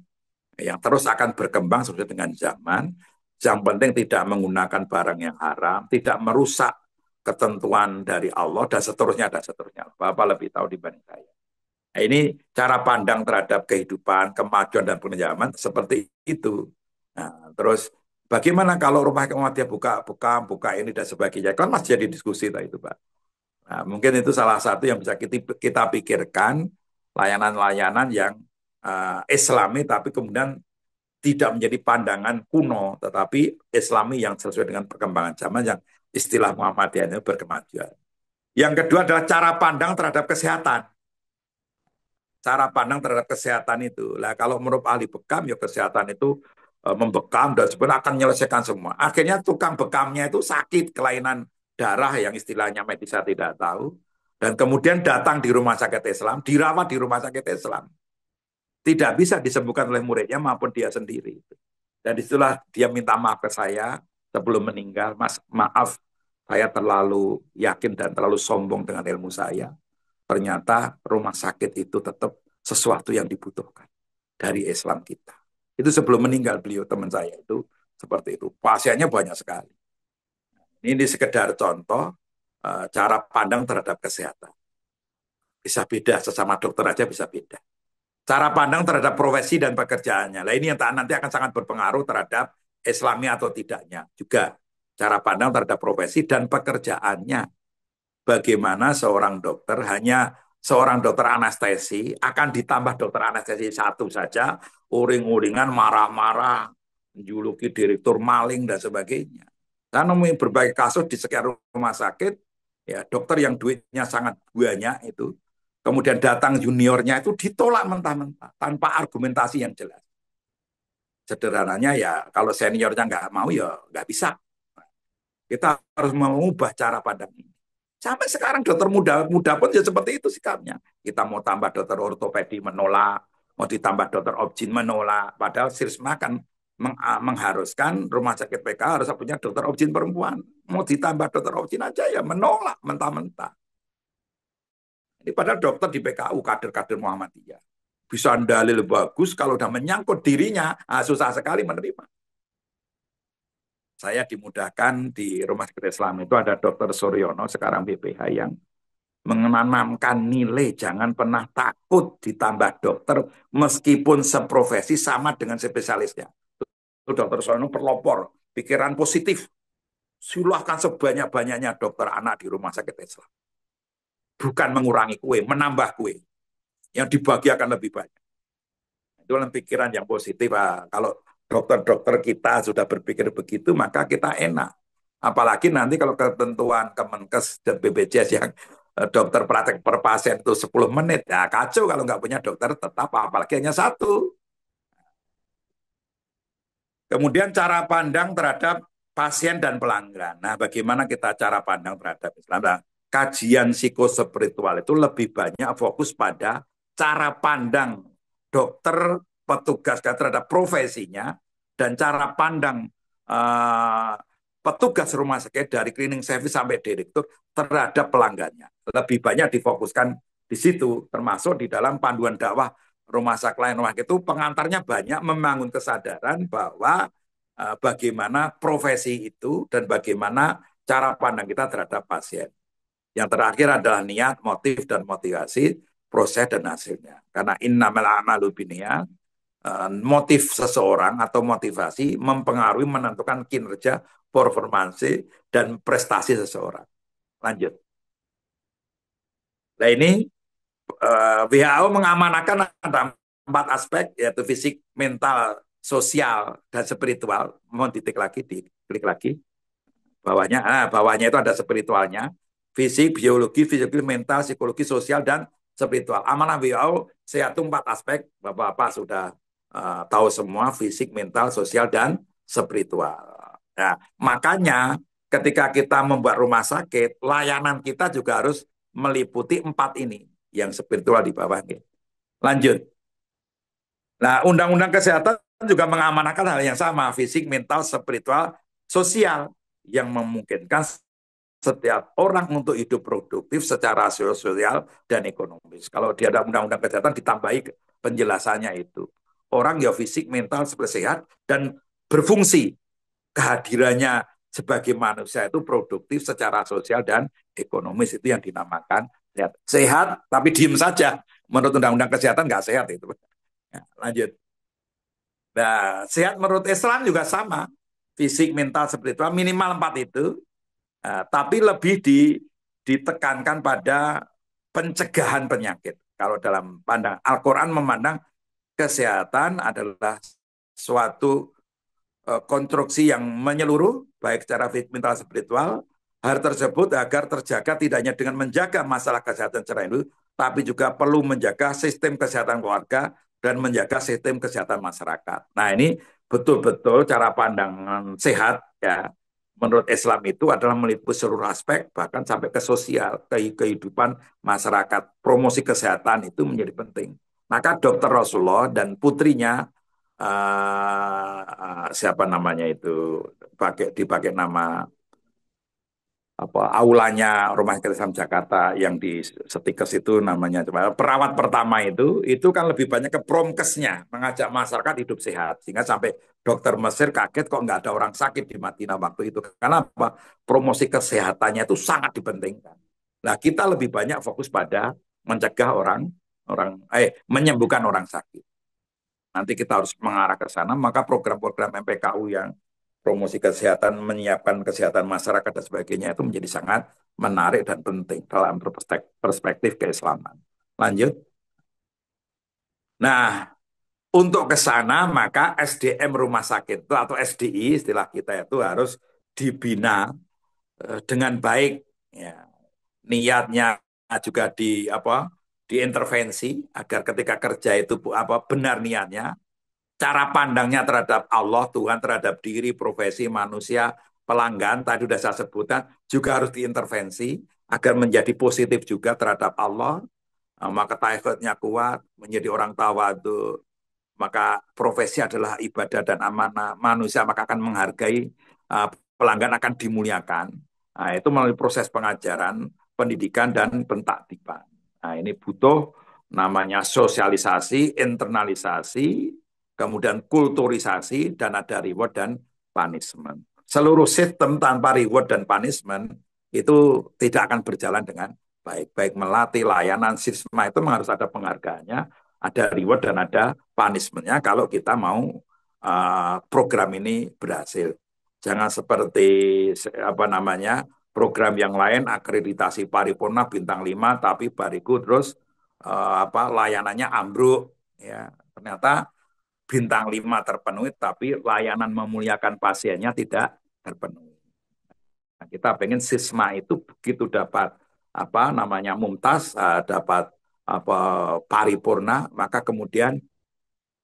yang terus akan berkembang sesuai dengan zaman. Yang penting tidak menggunakan barang yang haram, tidak merusak ketentuan dari Allah, dan seterusnya dan seterusnya. Bapak lebih tahu dibanding saya. Nah, ini cara pandang terhadap kehidupan, kemajuan dan penjaman seperti itu. Nah, terus bagaimana kalau rumah Muhammadiyah buka ini dan sebagainya? Kan masih jadi diskusi lah itu, Pak. Nah, mungkin itu salah satu yang bisa kita pikirkan, layanan-layanan yang Islami tapi kemudian tidak menjadi pandangan kuno, tetapi Islami yang sesuai dengan perkembangan zaman, yang istilah Muhammadiyah itu berkemajuan. Yang kedua adalah cara pandang terhadap kesehatan. Cara pandang terhadap kesehatan itu. Lah kalau menurut ahli bekam, ya kesehatan itu membekam dan sebenarnya akan menyelesaikan semua. Akhirnya tukang bekamnya itu sakit, kelainan darah yang istilahnya medis saya tidak tahu. Dan kemudian datang di rumah sakit Islam, dirawat di rumah sakit Islam. Tidak bisa disembuhkan oleh muridnya maupun dia sendiri. Dan disitulah dia minta maaf ke saya sebelum meninggal. Mas, maaf, saya terlalu yakin dan terlalu sombong dengan ilmu saya. Ternyata rumah sakit itu tetap sesuatu yang dibutuhkan dari Islam kita. Itu sebelum meninggal beliau, teman saya itu seperti itu. Pasiennya banyak sekali. Ini sekedar contoh cara pandang terhadap kesehatan. Bisa beda, sesama dokter aja bisa beda. Cara pandang terhadap profesi dan pekerjaannya. Nah ini yang nanti akan sangat berpengaruh terhadap Islami atau tidaknya. Juga cara pandang terhadap profesi dan pekerjaannya. Bagaimana seorang dokter, hanya seorang dokter anestesi, akan ditambah dokter anestesi satu saja, uring-uringan, marah-marah, menjuluki direktur maling, dan sebagainya. Saya nemuin berbagai kasus di sekitar rumah sakit, ya dokter yang duitnya sangat banyak itu, kemudian datang juniornya itu ditolak mentah-mentah, tanpa argumentasi yang jelas. Sederhananya ya, kalau seniornya nggak mau, ya nggak bisa. Kita harus mengubah cara pandang ini. Sampai sekarang dokter muda pun ya seperti itu sikapnya. Kita mau tambah dokter ortopedi menolak, mau ditambah dokter objin menolak. Padahal Sirsma kan mengharuskan rumah sakit PK harus punya dokter objin perempuan. Mau ditambah dokter objin aja ya menolak mentah-mentah. Ini padahal dokter di PKU, kader-kader Muhammadiyah. Bisa dalil bagus, kalau udah menyangkut dirinya, susah sekali menerima. Saya dimudahkan di Rumah Sakit Islam itu ada Dokter Suryono, sekarang BPH, yang menanamkan nilai jangan pernah takut ditambah dokter meskipun seprofesi sama dengan spesialisnya. Itu Dokter Suryono pelopor pikiran positif. Silahkan sebanyak-banyaknya dokter anak di Rumah Sakit Islam. Bukan mengurangi kue, menambah kue. Yang dibagi akan lebih banyak. Itu pikiran yang positif. Kalau dokter-dokter kita sudah berpikir begitu, maka kita enak. Apalagi nanti kalau ketentuan Kemenkes dan BPJS yang dokter praktek per pasien itu 10 menit, ya kacau kalau nggak punya dokter tetap, apalagi hanya satu. Kemudian cara pandang terhadap pasien dan pelanggan. Nah, bagaimana kita cara pandang terhadap Islam? Nah, kajian psikospiritual itu lebih banyak fokus pada cara pandang dokter, petugas terhadap profesinya, dan cara pandang petugas rumah sakit dari cleaning service sampai direktur terhadap pelanggannya. Lebih banyak difokuskan Di situ termasuk di dalam panduan dakwah rumah sakit lain rumah itu pengantarnya banyak membangun kesadaran bahwa bagaimana profesi itu dan bagaimana cara pandang kita terhadap pasien. Yang terakhir adalah niat, motif, dan motivasi, proses dan hasilnya. Karena innamal a'malu binniyat, motif seseorang atau motivasi mempengaruhi menentukan kinerja, performansi, dan prestasi seseorang. Lanjut. Nah ini WHO mengamanahkan ada 4 aspek, yaitu fisik, mental, sosial, dan spiritual. Mohon titik lagi, diklik lagi. Bawahnya itu ada spiritualnya. Fisik, biologi, fisiologi, mental, psikologi, sosial, dan spiritual. Amanah WHO, sehat itu 4 aspek. Bapak-bapak sudah tahu semua, fisik, mental, sosial, dan spiritual. Nah, makanya ketika kita membuat rumah sakit, layanan kita juga harus meliputi 4 ini. Yang spiritual di bawahnya. Lanjut. Nah, Undang-Undang Kesehatan juga mengamanahkan hal yang sama, fisik, mental, spiritual, sosial, yang memungkinkan setiap orang untuk hidup produktif secara sosial dan ekonomis. Kalau di ada Undang-Undang Kesehatan ditambahi penjelasannya itu. Orang ya fisik, mental, sehat, dan berfungsi. Kehadirannya sebagai manusia itu produktif secara sosial dan ekonomis. Itu yang dinamakan sehat. Sehat, tapi diem saja. Menurut Undang-Undang Kesehatan nggak sehat itu. Ya, lanjut. Nah, sehat menurut Islam juga sama. Fisik, mental, spiritual, minimal 4 itu. Tapi lebih ditekankan pada pencegahan penyakit. Kalau dalam pandang Al-Quran memandang kesehatan adalah suatu konstruksi yang menyeluruh, baik secara fisik, mental, spiritual. Hal tersebut agar terjaga tidak hanya dengan menjaga masalah kesehatan secara individu, tapi juga perlu menjaga sistem kesehatan keluarga dan menjaga sistem kesehatan masyarakat. Nah ini betul-betul cara pandangan sehat ya. Menurut Islam itu adalah meliputi seluruh aspek, bahkan sampai ke sosial, kehidupan masyarakat. Promosi kesehatan itu menjadi penting. Maka dokter Rasulullah dan putrinya siapa namanya itu dipakai nama apa aulanya Rumah Sakit Islam Jakarta yang di Stikers itu namanya perawat pertama itu kan lebih banyak ke promkesnya mengajak masyarakat hidup sehat sehingga sampai dokter Mesir kaget kok nggak ada orang sakit di Madinah waktu itu karena apa promosi kesehatannya itu sangat dipentingkan. Nah kita lebih banyak fokus pada mencegah menyembuhkan orang sakit. Nanti kita harus mengarah ke sana, maka program-program MPKU yang promosi kesehatan, menyiapkan kesehatan masyarakat dan sebagainya itu menjadi sangat menarik dan penting dalam perspektif keislaman. Lanjut. Nah, untuk ke sana maka SDM rumah sakit itu atau SDI istilah kita itu harus dibina dengan baik ya. Niatnya juga diintervensi agar ketika kerja itu benar niatnya cara pandangnya terhadap Allah, Tuhan, terhadap diri, profesi, manusia, pelanggan, tadi sudah saya sebutkan, juga harus diintervensi agar menjadi positif juga terhadap Allah, maka taifatnya kuat, menjadi orang tawadu, maka profesi adalah ibadah dan amanah manusia, maka akan menghargai, pelanggan akan dimuliakan. Nah, itu melalui proses pengajaran, pendidikan, dan pentakdiban. Nah, ini butuh namanya sosialisasi, internalisasi, kemudian kulturisasi, dan ada reward dan punishment. Seluruh sistem tanpa reward dan punishment itu tidak akan berjalan dengan baik. Baik melatih, layanan, sisma itu harus ada penghargaannya, ada reward dan ada punishment-nya kalau kita mau program ini berhasil. Jangan seperti program yang lain akreditasi paripurna bintang 5 tapi bariku terus layanannya ambruk ya. Ternyata bintang 5 terpenuhi tapi layanan memuliakan pasiennya tidak terpenuhi. Nah, kita pengen sisma itu begitu dapat mumtaz, dapat paripurna, maka kemudian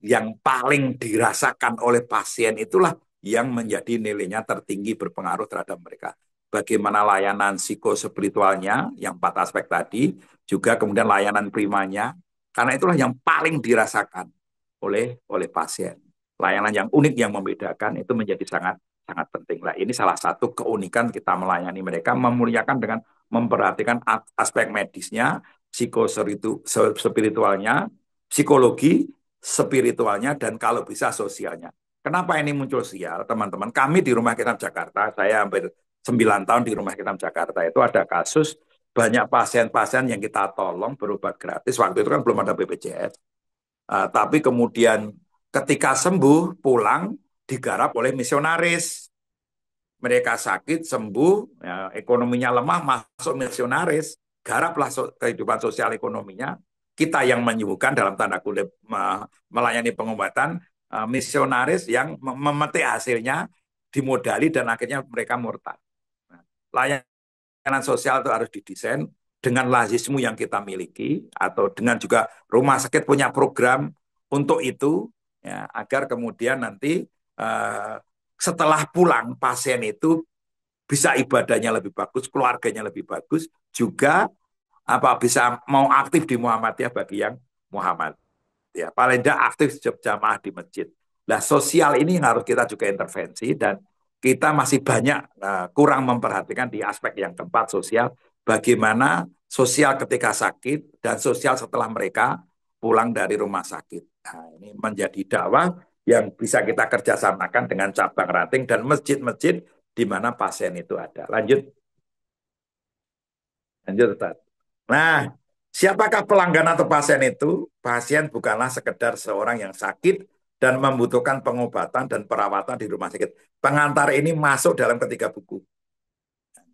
yang paling dirasakan oleh pasien itulah yang menjadi nilainya tertinggi berpengaruh terhadap mereka. Bagaimana layanan psikospiritualnya, yang 4 aspek tadi, juga kemudian layanan primanya, karena itulah yang paling dirasakan oleh pasien. Layanan yang unik yang membedakan itu menjadi sangat sangat penting. Nah, ini salah satu keunikan kita melayani mereka, memuliakan dengan memperhatikan aspek medisnya, psikospiritualnya, psikologi, spiritualnya, dan kalau bisa sosialnya. Kenapa ini muncul sosial, teman-teman? Kami di Rumah Kitab Jakarta, saya hampir 9 tahun di Rumah Kitab Jakarta, itu ada kasus banyak pasien-pasien yang kita tolong berobat gratis. Waktu itu kan belum ada BPJS. Tapi kemudian ketika sembuh, pulang, digarap oleh misionaris. Mereka sakit, sembuh, ya, ekonominya lemah, masuk misionaris, garaplah kehidupan sosial ekonominya. Kita yang menyembuhkan dalam tanda kutip melayani pengobatan, misionaris yang memetik hasilnya, dimodali dan akhirnya mereka murtad. Nah, layanan sosial itu harus didesain dengan lazismu yang kita miliki atau dengan juga rumah sakit punya program untuk itu, ya, agar kemudian nanti setelah pulang pasien itu bisa ibadahnya lebih bagus, keluarganya lebih bagus, juga bisa mau aktif di Muhammadiyah bagi yang Muhammad. Ya, paling tidak aktif jamaah di masjid. Nah, sosial ini yang harus kita juga intervensi dan kita masih banyak kurang memperhatikan di aspek yang keempat sosial. Bagaimana sosial ketika sakit dan sosial setelah mereka pulang dari rumah sakit. Nah, ini menjadi dakwah yang bisa kita kerjasamakan dengan cabang ranting dan masjid-masjid di mana pasien itu ada. Lanjut. Lanjut, Ustaz. Nah, siapakah pelanggan atau pasien itu? Pasien bukanlah sekedar seorang yang sakit dan membutuhkan pengobatan dan perawatan di rumah sakit. Pengantar ini masuk dalam ketiga buku.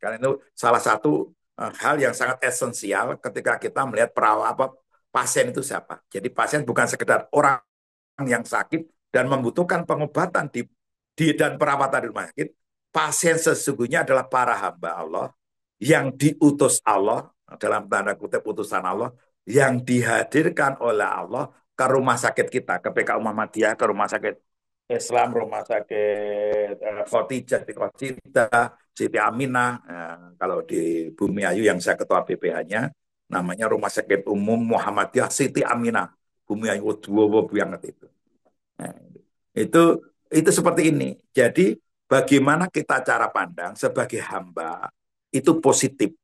Karena itu salah satu hal yang sangat esensial ketika kita melihat pasien itu siapa. Jadi pasien bukan sekedar orang yang sakit dan membutuhkan pengobatan dan perawatan di rumah sakit. Pasien sesungguhnya adalah para hamba Allah yang diutus Allah, dalam tanda kutip utusan Allah, yang dihadirkan oleh Allah ke rumah sakit kita, ke PKU Muhammadiyah, ke rumah sakit Islam, rumah sakit Khotijah, Siti Aminah, kalau di Bumi Ayu yang saya ketua BPH-nya, namanya Rumah Sakit Umum Muhammadiyah Siti Aminah, Bumi Ayu dua banget itu. Nah, itu itu seperti ini. Jadi bagaimana kita cara pandang sebagai hamba itu positif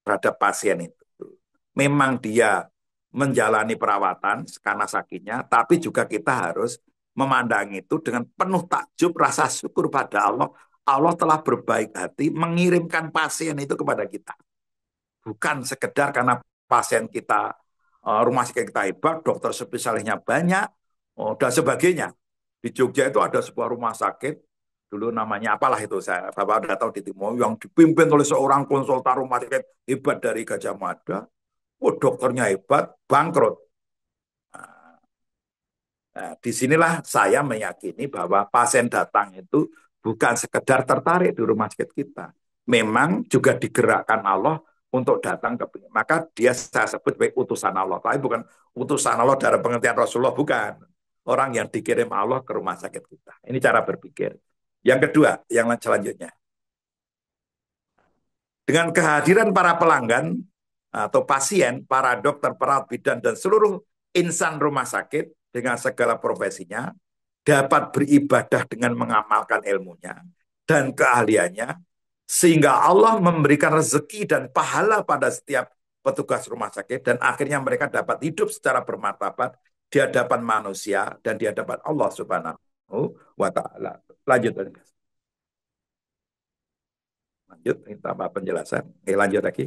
terhadap pasien itu. Memang dia menjalani perawatan karena sakitnya, tapi juga kita harus memandang itu dengan penuh takjub, rasa syukur pada Allah. Allah telah berbaik hati mengirimkan pasien itu kepada kita. Bukan sekedar karena pasien kita, rumah sakit kita hebat, dokter spesialisnya banyak, dan sebagainya. Di Jogja itu ada sebuah rumah sakit, dulu namanya apalah itu, Bapak udah tahu di Timur, yang dipimpin oleh seorang konsultan rumah sakit hebat dari Gajah Mada. Oh, dokternya hebat, bangkrut. Nah, disinilah saya meyakini bahwa pasien datang itu bukan sekedar tertarik di rumah sakit kita. Memang juga digerakkan Allah untuk datang ke, maka dia saya sebut sebagai utusan Allah. Tapi bukan utusan Allah dalam pengertian Rasulullah, bukan. Orang yang dikirim Allah ke rumah sakit kita. Ini cara berpikir. Yang kedua, yang selanjutnya. Dengan kehadiran para pelanggan atau pasien, para dokter, perawat bidan, dan seluruh insan rumah sakit dengan segala profesinya, dapat beribadah dengan mengamalkan ilmunya dan keahliannya, sehingga Allah memberikan rezeki dan pahala pada setiap petugas rumah sakit, dan akhirnya mereka dapat hidup secara bermartabat di hadapan manusia dan di hadapan Allah Subhanahu wa Ta'ala. Lanjut. Lanjut, ini tambah penjelasan. Oke, lanjut lagi.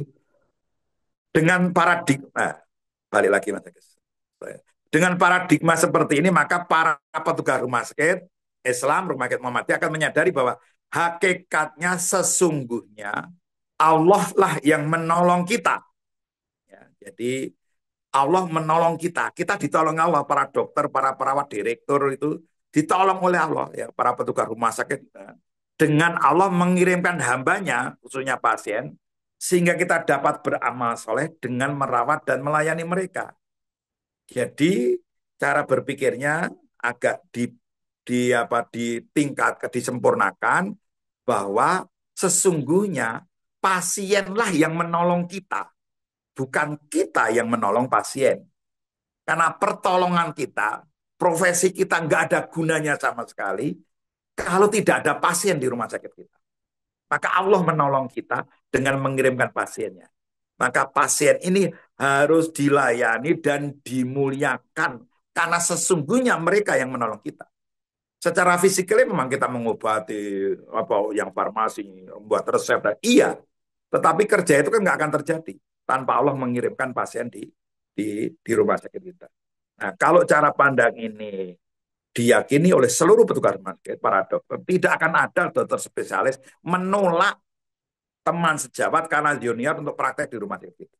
Dengan paradigma, balik lagi Mas Agus. Dengan paradigma seperti ini, maka para petugas rumah sakit Islam, rumah sakit Muhammadiyah akan menyadari bahwa hakikatnya sesungguhnya Allah lah yang menolong kita. Ya, jadi Allah menolong kita. Kita ditolong Allah, para dokter, para perawat, direktur itu ditolong oleh Allah, ya, para petugas rumah sakit. Dengan Allah mengirimkan hambanya, khususnya pasien, sehingga kita dapat beramal soleh dengan merawat dan melayani mereka. Jadi cara berpikirnya agak ditingkatkan, disempurnakan, bahwa sesungguhnya pasienlah yang menolong kita, bukan kita yang menolong pasien. Karena pertolongan kita, profesi kita nggak ada gunanya sama sekali kalau tidak ada pasien di rumah sakit kita. Maka Allah menolong kita dengan mengirimkan pasiennya. Maka pasien ini harus dilayani dan dimuliakan karena sesungguhnya mereka yang menolong kita. Secara fisiknya memang kita mengobati apa yang farmasi, membuat resep dan iya, tetapi kerja itu kan nggak akan terjadi tanpa Allah mengirimkan pasien di rumah sakit kita. Nah, kalau cara pandang ini diyakini oleh seluruh petugas rumah sakit, para dokter, tidak akan ada dokter spesialis menolak teman sejawat karena junior untuk praktek di rumah sakit kita.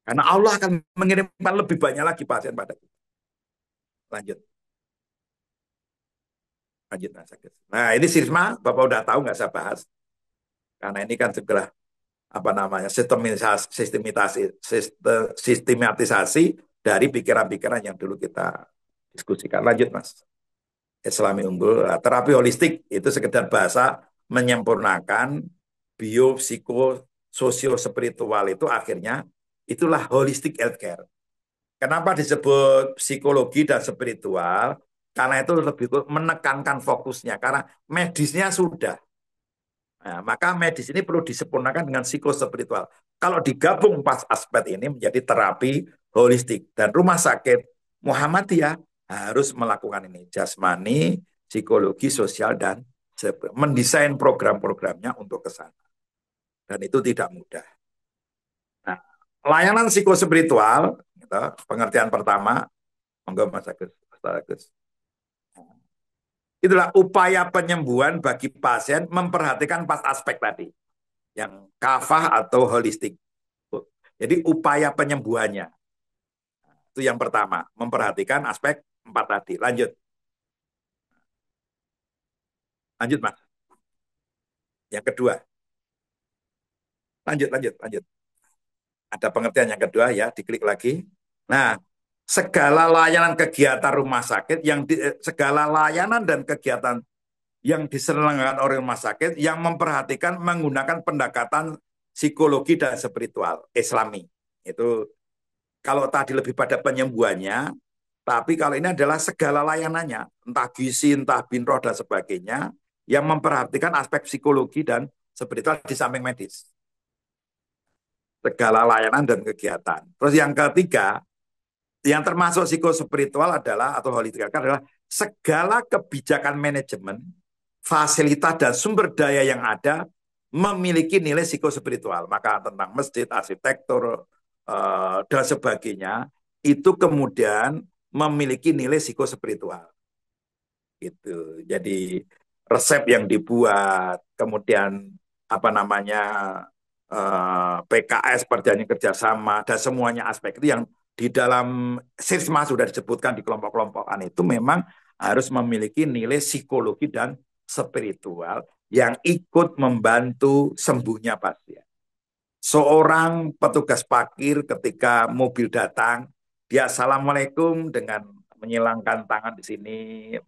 Karena Allah akan mengirimkan lebih banyak lagi pasien pada kita. Lanjut, lanjut Mas Agus. Nah, ini Sirisma, Bapak udah tahu nggak saya bahas. Karena ini kan segala apa namanya sistematisasi dari pikiran-pikiran yang dulu kita diskusikan. Lanjut Mas. Islami unggul. Nah, terapi holistik itu sekedar bahasa menyempurnakan biopsiko sosio spiritual itu akhirnya itulah holistic healthcare. Kenapa disebut psikologi dan spiritual? Karena itu lebih menekankan fokusnya karena medisnya sudah. Nah, maka medis ini perlu disempurnakan dengan psikospiritual. Kalau digabung empat aspek ini menjadi terapi holistik. Dan rumah sakit Muhammadiyah harus melakukan ini. Jasmani, psikologi, sosial, dan mendesain program-programnya untuk ke sana. Dan itu tidak mudah. Nah, layanan psikospiritual, gitu, pengertian pertama, monggo Mas Agus. Mas Agus. Itulah upaya penyembuhan bagi pasien memperhatikan empat aspek tadi. Yang kafah atau holistik. Jadi upaya penyembuhannya. Itu yang pertama, memperhatikan aspek empat tadi. Lanjut. Lanjut, Mas. Yang kedua. Lanjut, lanjut, lanjut. Ada pengertian yang kedua ya, diklik lagi. Nah, segala layanan kegiatan rumah sakit segala layanan dan kegiatan yang diselenggarakan oleh rumah sakit yang memperhatikan menggunakan pendekatan psikologi dan spiritual Islami. Itu kalau tadi lebih pada penyembuhannya, tapi kalau ini adalah segala layanannya, entah gizi, entah binroh dan sebagainya, yang memperhatikan aspek psikologi dan spiritual di samping medis. Segala layanan dan kegiatan. Terus yang ketiga, yang termasuk psikospiritual adalah atau holistik adalah segala kebijakan manajemen, fasilitas dan sumber daya yang ada memiliki nilai psikospiritual. Maka tentang masjid, arsitektur dan sebagainya itu kemudian memiliki nilai psikospiritual. Gitu. Jadi resep yang dibuat, kemudian apa namanya PKS perjanjian kerjasama dan semuanya aspek itu yang di dalam SIRSMA sudah disebutkan di kelompok-kelompokan itu memang harus memiliki nilai psikologi dan spiritual yang ikut membantu sembuhnya pasien. Seorang petugas parkir ketika mobil datang, dia assalamualaikum dengan menyilangkan tangan di sini,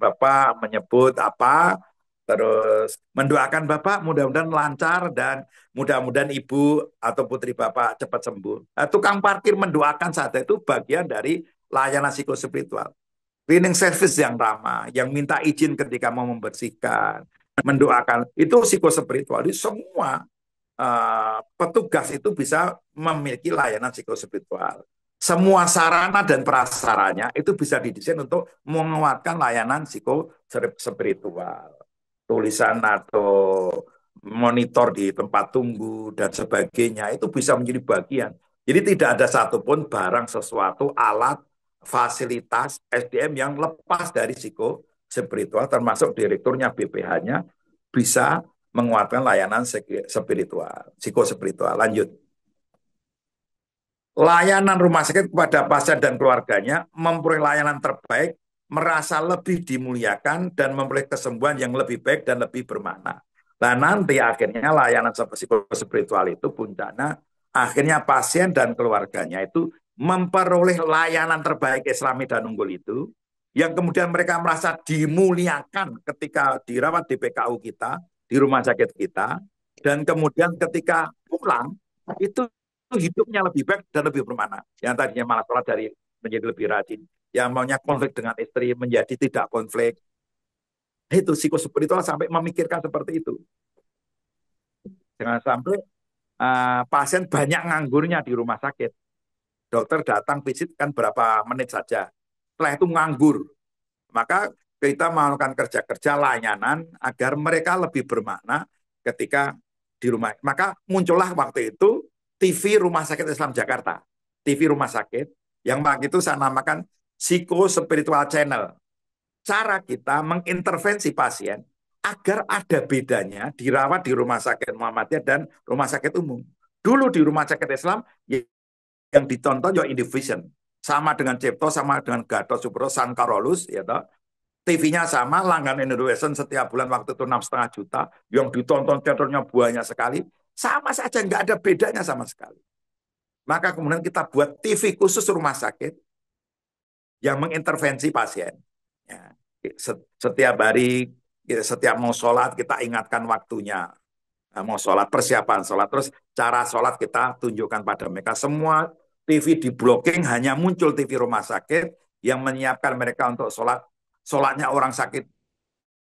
Bapak menyebut apa, terus mendoakan Bapak mudah-mudahan lancar dan mudah-mudahan Ibu atau putri Bapak cepat sembuh. Nah, tukang parkir mendoakan saat itu bagian dari layanan psikospiritual. Cleaning service yang ramah, yang minta izin ketika mau membersihkan, mendoakan, itu psikospiritual. Itu semua petugas itu bisa memiliki layanan psikospiritual. Semua sarana dan prasaranya itu bisa didesain untuk menguatkan layanan psikospiritual. Tulisan atau monitor di tempat tunggu dan sebagainya itu bisa menjadi bagian. Jadi tidak ada satupun barang sesuatu, alat, fasilitas, SDM yang lepas dari psikospiritual, termasuk direkturnya, BPH-nya, bisa menguatkan layanan spiritual, psikospiritual. Lanjut. Layanan rumah sakit kepada pasien dan keluarganya memperoleh layanan terbaik, merasa lebih dimuliakan dan memperoleh kesembuhan yang lebih baik dan lebih bermakna. Nah, nanti akhirnya layanan psikospiritual itu puncaknya akhirnya pasien dan keluarganya itu memperoleh layanan terbaik Islami dan unggul itu yang kemudian mereka merasa dimuliakan ketika dirawat di PKU kita, di rumah sakit kita, dan kemudian ketika pulang itu hidupnya lebih baik dan lebih bermakna. Yang tadinya malah sholat dari menjadi lebih rajin, yang maunya konflik dengan istri menjadi tidak konflik. Itu psikospiritual sampai memikirkan seperti itu. Jangan sampai pasien banyak nganggurnya di rumah sakit. Dokter datang visit kan berapa menit saja. Setelah itu nganggur. Maka kita melakukan kerja-kerja layanan agar mereka lebih bermakna ketika di rumah. Maka muncullah waktu itu TV Rumah Sakit Islam Jakarta. TV Rumah Sakit yang waktu itu saya namakan Psikospiritual Channel. Cara kita mengintervensi pasien agar ada bedanya dirawat di Rumah Sakit Muhammadiyah dan Rumah Sakit Umum. Dulu di Rumah Sakit Islam yang ditonton ya Indivision. Sama dengan Cipto, sama dengan Gatot Subroto, San Carolus, ya toh. TV-nya sama, langganan Indovision setiap bulan waktu itu 6,5 juta, yang ditonton teaternya banyak sekali, sama saja, nggak ada bedanya sama sekali. Maka kemudian kita buat TV khusus rumah sakit yang mengintervensi pasien. Ya, setiap hari, setiap mau sholat, kita ingatkan waktunya. Mau sholat, persiapan sholat, terus cara sholat kita tunjukkan pada mereka. Semua TV di blocking, hanya muncul TV rumah sakit yang menyiapkan mereka untuk sholat. Sholatnya orang sakit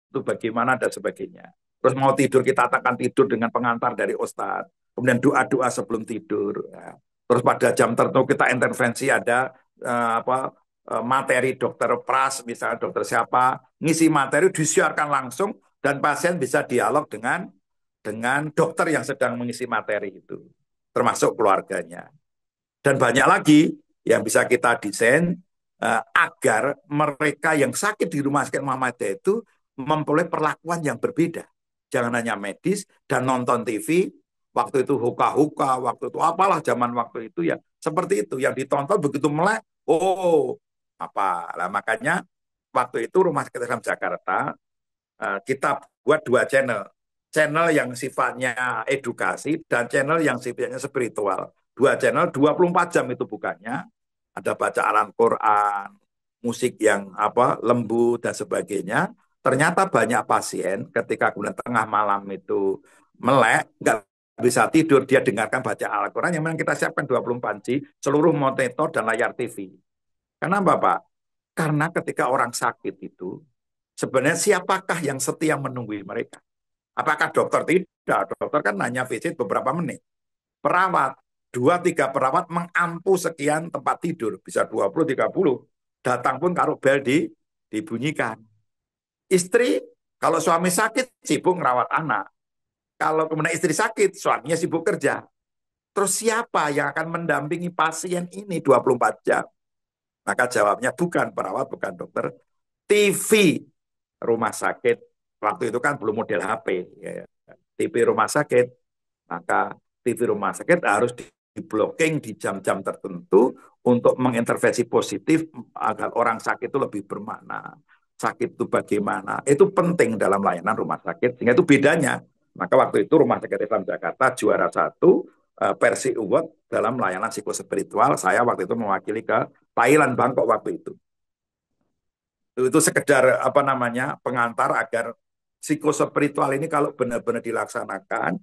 itu bagaimana dan sebagainya. Terus mau tidur kita akan tidur dengan pengantar dari ustadz. Kemudian doa-doa sebelum tidur. Ya. Terus pada jam tertentu kita intervensi ada materi dokter Pras, misalnya dokter siapa, ngisi materi disiarkan langsung dan pasien bisa dialog dengan dokter yang sedang mengisi materi itu, termasuk keluarganya. Dan banyak lagi yang bisa kita desain agar mereka yang sakit di Rumah Sakit Muhammadiyah itu memperoleh perlakuan yang berbeda. Jangan hanya medis dan nonton TV, waktu itu huka-huka, waktu itu apalah zaman waktu itu ya, seperti itu. Yang ditonton begitu melek, oh apa. Nah, makanya waktu itu Rumah Sakit Islam Jakarta, kita buat 2 channel. Channel yang sifatnya edukasi dan channel yang sifatnya spiritual. 2 channel, 24 jam itu bukannya. Ada bacaan Al-Quran, musik yang lembut dan sebagainya. Ternyata banyak pasien ketika kemudian tengah malam itu melek, nggak bisa tidur, dia dengarkan baca Al-Quran yang memang kita siapkan 24 jam, seluruh monitor dan layar TV. Kenapa Pak? Karena ketika orang sakit itu, sebenarnya siapakah yang setia menunggu mereka? Apakah dokter? Tidak. Dokter kan hanya visit beberapa menit. Perawat, 2-3 perawat mengampu sekian tempat tidur. Bisa 20-30. Datang pun kalau bel dibunyikan. Istri, kalau suami sakit, sibuk merawat anak. Kalau kemudian istri sakit, suaminya sibuk kerja. Terus siapa yang akan mendampingi pasien ini 24 jam? Maka jawabnya bukan perawat, bukan dokter. TV rumah sakit. Waktu itu kan belum model HP. Ya. TV rumah sakit. Maka TV rumah sakit harus di-blocking di jam-jam tertentu untuk mengintervensi positif agar orang sakit itu lebih bermakna. Sakit itu bagaimana? Itu penting dalam layanan rumah sakit. Sehingga itu bedanya. Maka waktu itu Rumah Sakit Islam Jakarta juara 1 Persi Award dalam layanan psikospiritual. Saya waktu itu mewakili ke Thailand, Bangkok waktu itu. Itu sekedar pengantar agar psikospiritual ini kalau benar-benar dilaksanakan,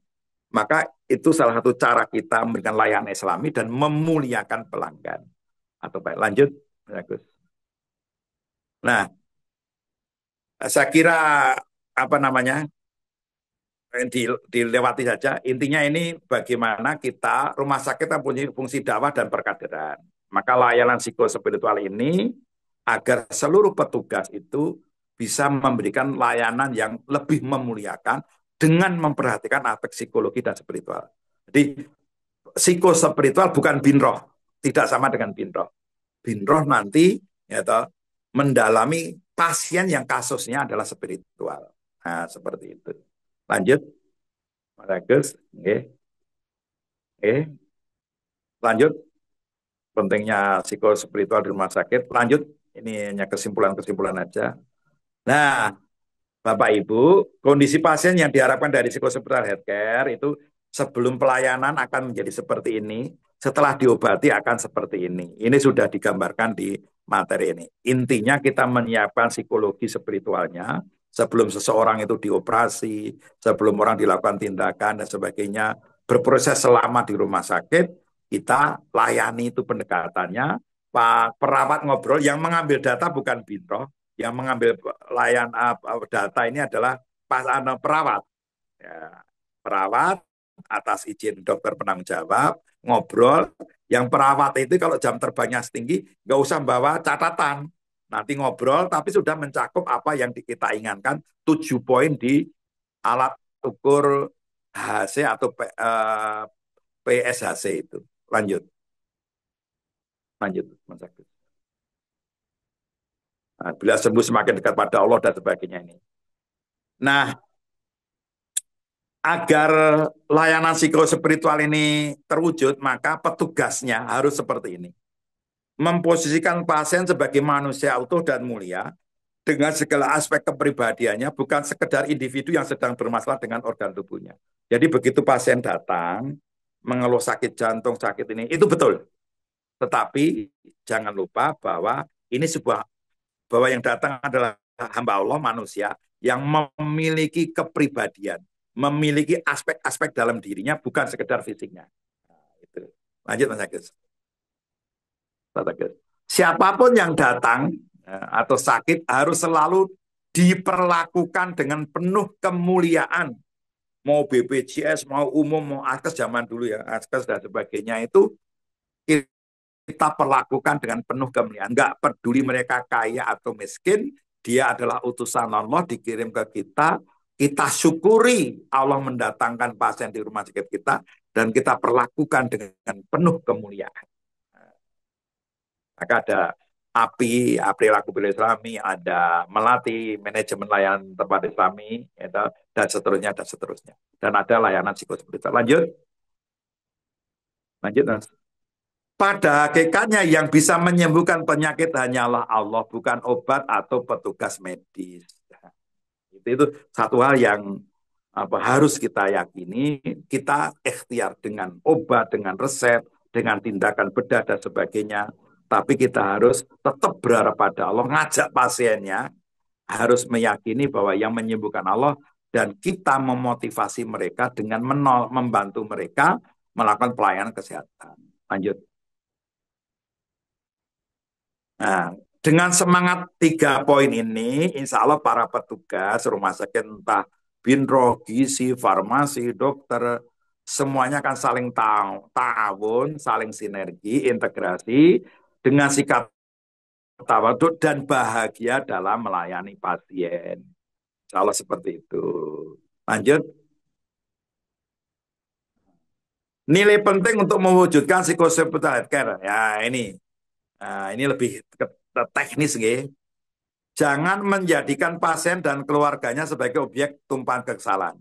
maka itu salah satu cara kita memberikan layanan Islami dan memuliakan pelanggan. Atau baik, lanjut, Gus. Nah, saya kira dilewati saja. Intinya ini bagaimana kita rumah sakit mempunyai fungsi dakwah dan perkaderan. Maka layanan psikospiritual ini agar seluruh petugas itu bisa memberikan layanan yang lebih memuliakan dengan memperhatikan aspek psikologi dan spiritual. Jadi psikospiritual bukan binroh, tidak sama dengan binroh. Binroh nanti mendalami pasien yang kasusnya adalah spiritual. Nah, seperti itu. Lanjut, Mas Agus. Lanjut, pentingnya psikospiritual di rumah sakit. Lanjut, ini hanya kesimpulan-kesimpulan aja. Nah, Bapak Ibu, kondisi pasien yang diharapkan dari psikospiritual healthcare itu sebelum pelayanan akan menjadi seperti ini, setelah diobati akan seperti ini. Ini sudah digambarkan di materi ini. Intinya kita menyiapkan psikologi spiritualnya sebelum seseorang itu dioperasi, sebelum orang dilakukan tindakan dan sebagainya, berproses selama di rumah sakit, kita layani itu pendekatannya. Pak perawat ngobrol, yang mengambil data bukan binroh, yang mengambil data ini adalah perawat. Ya, perawat atas izin dokter penanggung jawab, ngobrol. Yang perawat itu kalau jam terbangnya tinggi, nggak usah bawa catatan. Nanti ngobrol, tapi sudah mencakup apa yang kita inginkan, 7 poin di alat ukur HC atau PSHC itu. Lanjut, lanjut, Mas Agus. Nah, bila sembuh semakin dekat pada Allah dan sebagainya ini. Nah, agar layanan psikospiritual ini terwujud, maka petugasnya harus seperti ini. Memposisikan pasien sebagai manusia utuh dan mulia dengan segala aspek kepribadiannya, bukan sekedar individu yang sedang bermasalah dengan organ tubuhnya. Jadi begitu pasien datang, mengeluh sakit jantung, sakit ini, itu betul. Tetapi jangan lupa bahwa ini bahwa yang datang adalah hamba Allah, manusia, yang memiliki kepribadian, memiliki aspek-aspek dalam dirinya, bukan sekedar fisiknya. Nah, itu. Lanjut, Mas Agus. Siapapun yang datang atau sakit harus selalu diperlakukan dengan penuh kemuliaan. Mau BPJS, mau umum, mau Askes zaman dulu ya, Askes dan sebagainya itu kita perlakukan dengan penuh kemuliaan. Enggak peduli mereka kaya atau miskin, dia adalah utusan Allah dikirim ke kita. Kita syukuri Allah mendatangkan pasien di rumah sakit kita dan kita perlakukan dengan penuh kemuliaan. Maka ada API, Perilaku Islami, ada Melati, Manajemen Layanan Tempat Islami, dan seterusnya, dan seterusnya. Dan ada layanan psikospiritual. Lanjut. Lanjut, Mas. Pada hakikatnya yang bisa menyembuhkan penyakit hanyalah Allah, bukan obat atau petugas medis. Itu satu hal yang harus kita yakini. Kita ikhtiar dengan obat, dengan resep, dengan tindakan bedah dan sebagainya. Tapi kita harus tetap berharap pada Allah, ngajak pasiennya, harus meyakini bahwa yang menyembuhkan Allah, dan kita memotivasi mereka dengan membantu mereka melakukan pelayanan kesehatan. Lanjut. Nah, dengan semangat 3 poin ini, insya Allah para petugas rumah sakit, entah binro, gizi, farmasi, dokter, semuanya akan saling ta'awun, saling sinergi, integrasi, dengan sikap tawaduk dan bahagia dalam melayani pasien. Insya Allah seperti itu. Lanjut. Nilai penting untuk mewujudkan psikospiritual healthcare. Ya, ini. Nah, ini lebih teknis, gitu. Jangan menjadikan pasien dan keluarganya sebagai objek tumpahan kekesalan.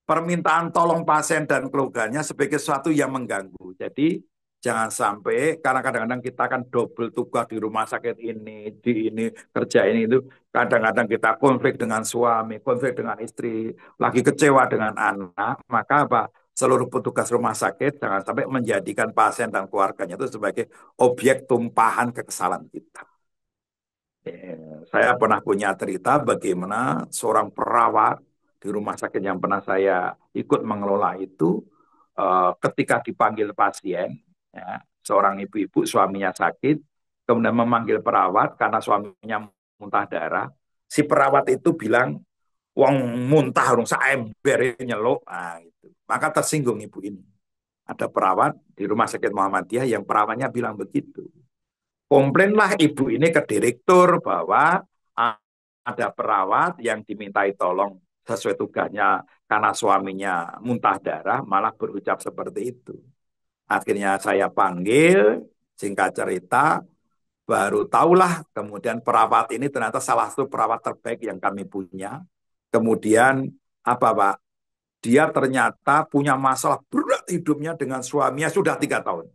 Permintaan tolong pasien dan keluarganya sebagai sesuatu yang mengganggu. Jadi jangan sampai, karena kadang-kadang kita kan double tugas di rumah sakit ini, di ini, kerja ini, itu. Kadang-kadang kita konflik dengan suami, konflik dengan istri, lagi kecewa dengan anak, maka apa? Seluruh petugas rumah sakit jangan sampai menjadikan pasien dan keluarganya itu sebagai objek tumpahan kekesalan kita. Saya pernah punya cerita bagaimana seorang perawat di rumah sakit yang pernah saya ikut mengelola itu, ketika dipanggil pasien, ya, seorang ibu-ibu suaminya sakit, kemudian memanggil perawat karena suaminya muntah darah. Si perawat itu bilang, "Wong muntah rung saember nyeluk." Nah, gitu. Maka tersinggung ibu ini. Ada perawat di rumah sakit Muhammadiyah yang perawatnya bilang begitu. Komplainlah ibu ini ke direktur bahwa ada perawat yang dimintai tolong sesuai tugasnya karena suaminya muntah darah, malah berucap seperti itu. Akhirnya saya panggil, singkat cerita, baru tahulah kemudian perawat ini ternyata salah satu perawat terbaik yang kami punya. Kemudian apa Pak? Dia ternyata punya masalah berat hidupnya dengan suaminya sudah 3 tahun.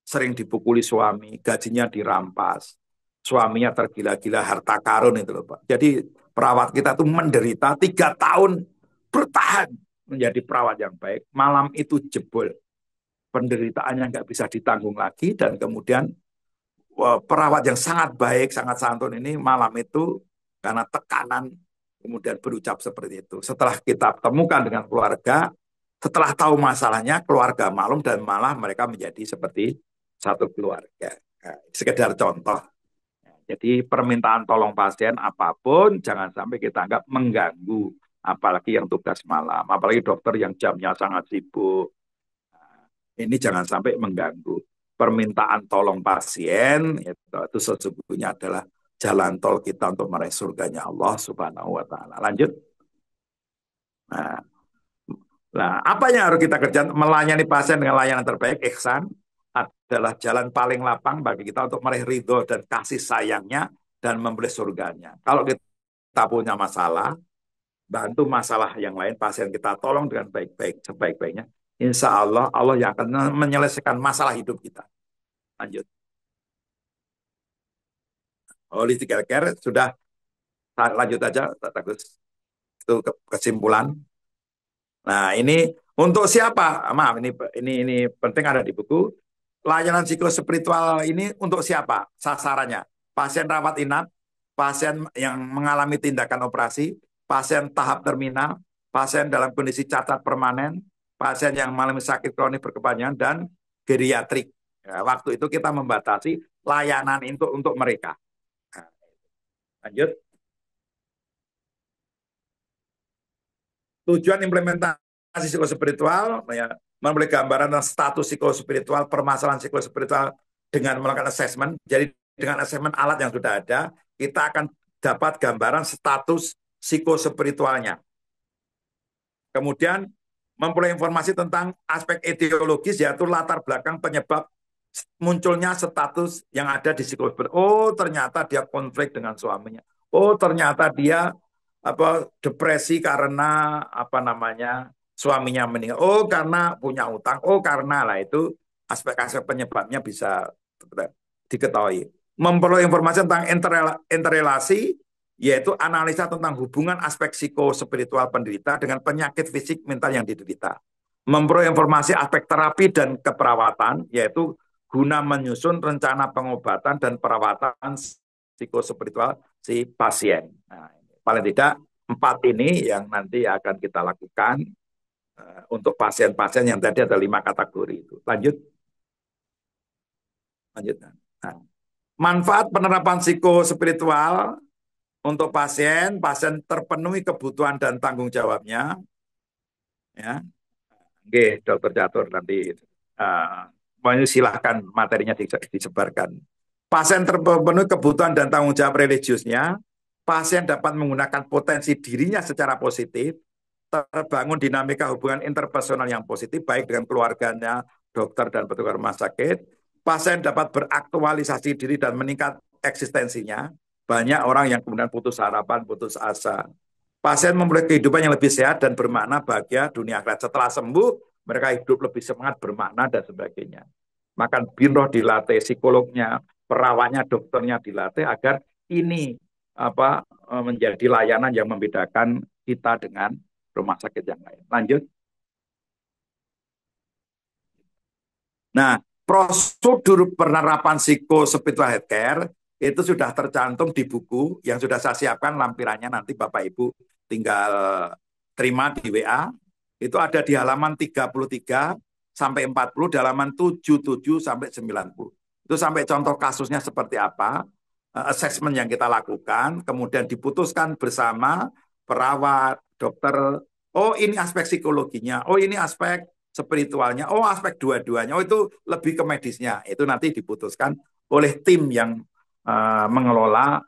Sering dipukuli suami, gajinya dirampas, suaminya tergila-gila harta karun itu loh Pak. Jadi perawat kita tuh menderita 3 tahun bertahan menjadi perawat yang baik. Malam itu jebol, penderitaannya nggak bisa ditanggung lagi, dan kemudian perawat yang sangat baik, sangat santun ini malam itu karena tekanan kemudian berucap seperti itu. Setelah kita temukan dengan keluarga, setelah tahu masalahnya, keluarga maklum dan malah mereka menjadi seperti satu keluarga. Nah, sekedar contoh. Jadi permintaan tolong pasien apapun jangan sampai kita anggap mengganggu apalagi yang tugas malam, apalagi dokter yang jamnya sangat sibuk. Ini jangan sampai mengganggu. Permintaan tolong pasien itu sesungguhnya adalah jalan tol kita untuk meraih surganya Allah Subhanahu wa taala. Lanjut. Nah, apa yang harus kita kerjakan? Melayani pasien dengan layanan terbaik, ihsan, adalah jalan paling lapang bagi kita untuk meraih ridho dan kasih sayangnya dan memberi surganya. Kalau kita punya masalah, bantu masalah yang lain, pasien kita tolong dengan baik-baik, sebaik-baiknya. Insya Allah, Allah yang akan menyelesaikan masalah hidup kita. Lanjut. Holistic healthcare sudah, lanjut aja, Bagus. Itu kesimpulan. Nah, ini untuk siapa? Maaf, ini penting ada di buku. Layanan psikospiritual ini untuk siapa? Sasarannya. Pasien rawat inap, pasien yang mengalami tindakan operasi, pasien tahap terminal, pasien dalam kondisi cacat permanen, pasien yang mengalami sakit kronis berkepanjangan, dan geriatrik. Ya, waktu itu kita membatasi layanan untuk mereka. Nah, lanjut. Tujuan implementasi psikospiritual, ya, memberi gambaran tentang status psikospiritual, permasalahan psikospiritual dengan melakukan assessment. Jadi dengan assessment alat yang sudah ada, kita akan dapat gambaran status psikospiritualnya. Kemudian memperoleh informasi tentang aspek etiologis, yaitu latar belakang penyebab munculnya status yang ada di psikospiritual. Oh, ternyata dia konflik dengan suaminya. Oh, ternyata dia depresi karena suaminya meninggal. Oh, karena punya utang. Oh, karena lah itu aspek-aspek penyebabnya bisa diketahui. Memperoleh informasi tentang interrelasi, yaitu analisa tentang hubungan aspek psikospiritual penderita dengan penyakit fisik mental yang diderita. Memperoleh informasi aspek terapi dan keperawatan, yaitu guna menyusun rencana pengobatan dan perawatan psikospiritual si pasien. Nah, paling tidak 4 ini yang nanti akan kita lakukan untuk pasien-pasien yang tadi ada 5 kategori itu. Lanjut. Nah, manfaat penerapan psikospiritual untuk pasien terpenuhi kebutuhan dan tanggung jawabnya. Ya, oke, Dokter Catur nanti silahkan materinya disebarkan. Pasien terpenuhi kebutuhan dan tanggung jawab religiusnya. Pasien dapat menggunakan potensi dirinya secara positif, terbangun dinamika hubungan interpersonal yang positif, baik dengan keluarganya, dokter, dan petugas rumah sakit. Pasien dapat beraktualisasi diri dan meningkat eksistensinya. Banyak orang yang kemudian putus harapan, putus asa. Pasien memulai kehidupan yang lebih sehat dan bermakna bahagia dunia akhirat. Setelah sembuh, mereka hidup lebih semangat, bermakna, dan sebagainya. Makan binroh dilatih, psikolognya, perawatnya, dokternya dilatih agar ini menjadi layanan yang membedakan kita dengan rumah sakit yang lain. Lanjut. Nah, prosedur penerapan psikospiritual healthcare itu sudah tercantum di buku yang sudah saya siapkan lampirannya, nanti Bapak Ibu tinggal terima di WA. Itu ada di halaman 33 sampai 40, di halaman 77 sampai 90. Itu sampai contoh kasusnya seperti apa, assessment yang kita lakukan, kemudian diputuskan bersama perawat, dokter, oh ini aspek psikologinya, oh ini aspek spiritualnya, oh aspek dua-duanya, oh itu lebih ke medisnya. Itu nanti diputuskan oleh tim yang mengelola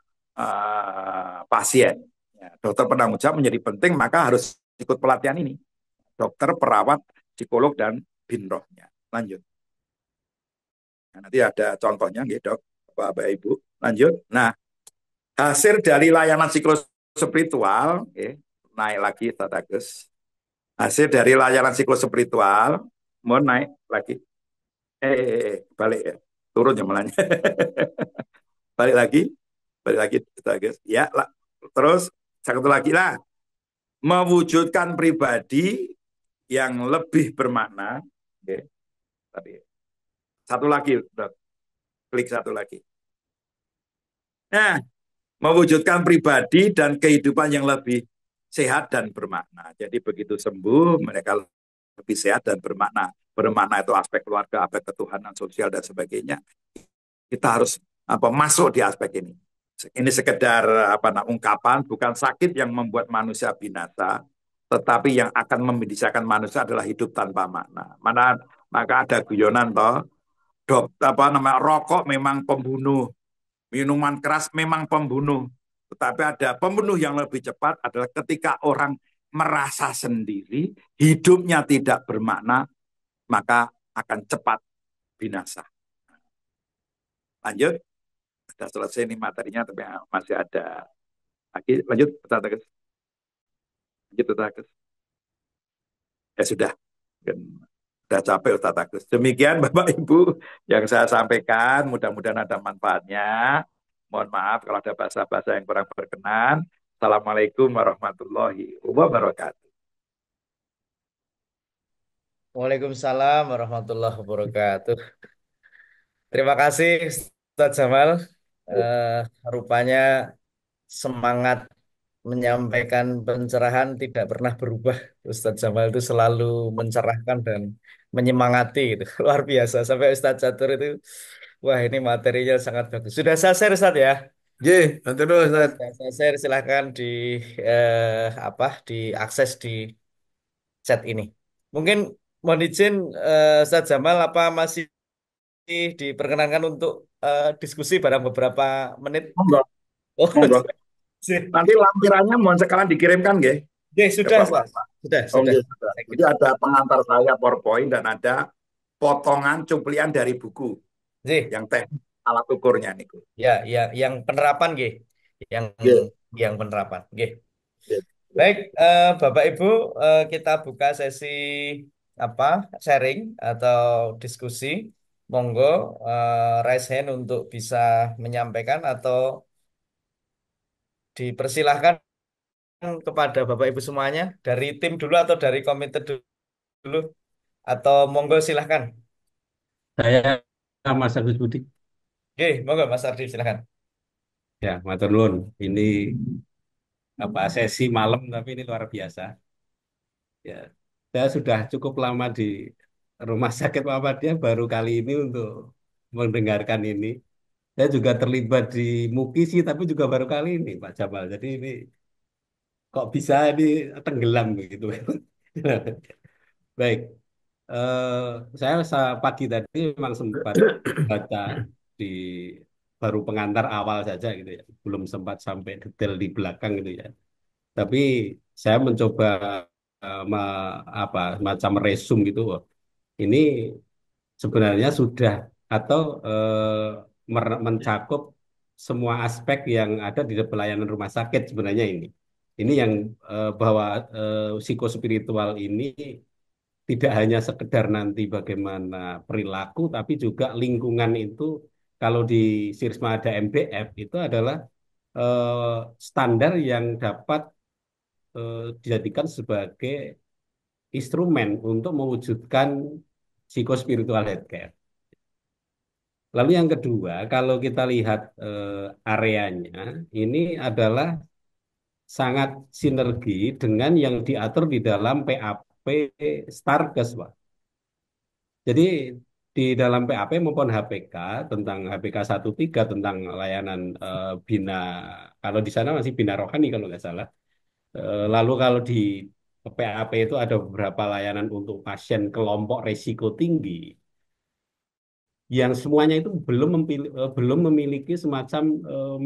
pasien. Ya, dokter penanggung jawab menjadi penting, maka harus ikut pelatihan ini. Dokter, perawat, psikolog, dan binrohnya. Lanjut. Nah, nanti ada contohnya, gitu, Dok, Bapak Ibu. Lanjut. Nah, hasil dari layanan psikospiritual, naik lagi, Tatagus. Hasil dari layanan psikospiritual, mau naik lagi. Balik ya. Turun ya malahnya. balik lagi, Tatagus. Ya, terus satu lagi lah. Mewujudkan pribadi yang lebih bermakna. Tadi. Satu lagi, Dok. Klik satu lagi. Nah, mewujudkan pribadi dan kehidupan yang lebih sehat dan bermakna. Jadi begitu sembuh, mereka lebih sehat dan bermakna. Bermakna itu aspek keluarga, aspek ketuhanan, sosial, dan sebagainya. Kita harus masuk di aspek ini. Ini sekedar ungkapan, bukan sakit yang membuat manusia binasa, tetapi yang akan membinasakan manusia adalah hidup tanpa makna. Maka ada guyonan toh, rokok memang pembunuh, minuman keras memang pembunuh, tetapi ada pembunuh yang lebih cepat adalah ketika orang merasa sendiri, hidupnya tidak bermakna, maka akan cepat binasa. Lanjut, sudah selesai ini materinya, tapi masih ada lagi. Lanjut, Ustaz Agus. Ya sudah, sudah capek Ustaz Agus. Demikian Bapak Ibu yang saya sampaikan, mudah-mudahan ada manfaatnya. Mohon maaf kalau ada bahasa-bahasa yang kurang berkenan. Assalamualaikum warahmatullahi wabarakatuh. Waalaikumsalam warahmatullahi wabarakatuh. Terima kasih Ustadz Jamal. Eh, Rupanya semangat menyampaikan pencerahan tidak pernah berubah. Ustadz Jamal itu selalu mencerahkan dan menyemangati gitu. Luar biasa. Sampai Ustadz Catur itu, wah ini materinya sangat bagus. Sudah saya share Ustadz ya? J, nanti dulu Ustaz. Sudah saya share, silahkan diakses di chat ini. Mungkin mohon izin Ustadz Jamal apa masih diperkenankan untuk diskusi barang beberapa menit? Monggo, Oh, monggo. sih. Nanti lampirannya mohon sekalian dikirimkan nggih Oke, ke sudah, Ustaz. Bapak. Sudah, Oh, sudah. nggih, sudah. Saya Jadi kira. ada pengantar saya PowerPoint dan ada potongan cuplian dari buku Sih. yang teknis alat ukurnya niku. Ya, yang penerapan, G. Yang Nggih, yang penerapan, G. nggih, nggih. Baik, Bapak Ibu, kita buka sesi apa sharing atau diskusi. Monggo raise hand untuk bisa menyampaikan atau dipersilahkan kepada Bapak Ibu semuanya dari tim dulu atau dari komite dulu atau monggo silahkan. Saya Mas Agus Budi. Oke, monggo Mas Ardi silahkan. Ya, matur nuwun. Ini sesi malam tapi ini luar biasa. Ya, saya sudah cukup lama di Rumah Sakit Muhammadiyah baru kali ini untuk mendengarkan ini. Saya juga terlibat di MUKI sih, tapi juga baru kali ini, Pak Jamal. Jadi ini kok bisa ini tenggelam begitu. Baik, eh, pagi tadi memang sempat baca di baru pengantar awal saja gitu ya, belum sempat sampai detail di belakang gitu ya. Tapi saya mencoba macam resume gitu. Wah, ini sebenarnya sudah atau mencakup semua aspek yang ada di pelayanan rumah sakit sebenarnya ini. Ini yang bahwa psikospiritual ini tidak hanya sekedar nanti bagaimana perilaku, tapi juga lingkungan itu kalau di Sirsma ada MDF itu adalah eh, standar yang dapat dijadikan sebagai instrumen untuk mewujudkan psikospiritual healthcare. Lalu yang kedua, kalau kita lihat areanya, ini adalah sangat sinergi dengan yang diatur di dalam PAP Starkes, Pak. Jadi di dalam PAP maupun HPK tentang HPK 13 tentang layanan bina, kalau di sana masih bina rohani kalau nggak salah. Lalu kalau di PAP itu ada beberapa layanan untuk pasien kelompok risiko tinggi yang semuanya itu belum memiliki semacam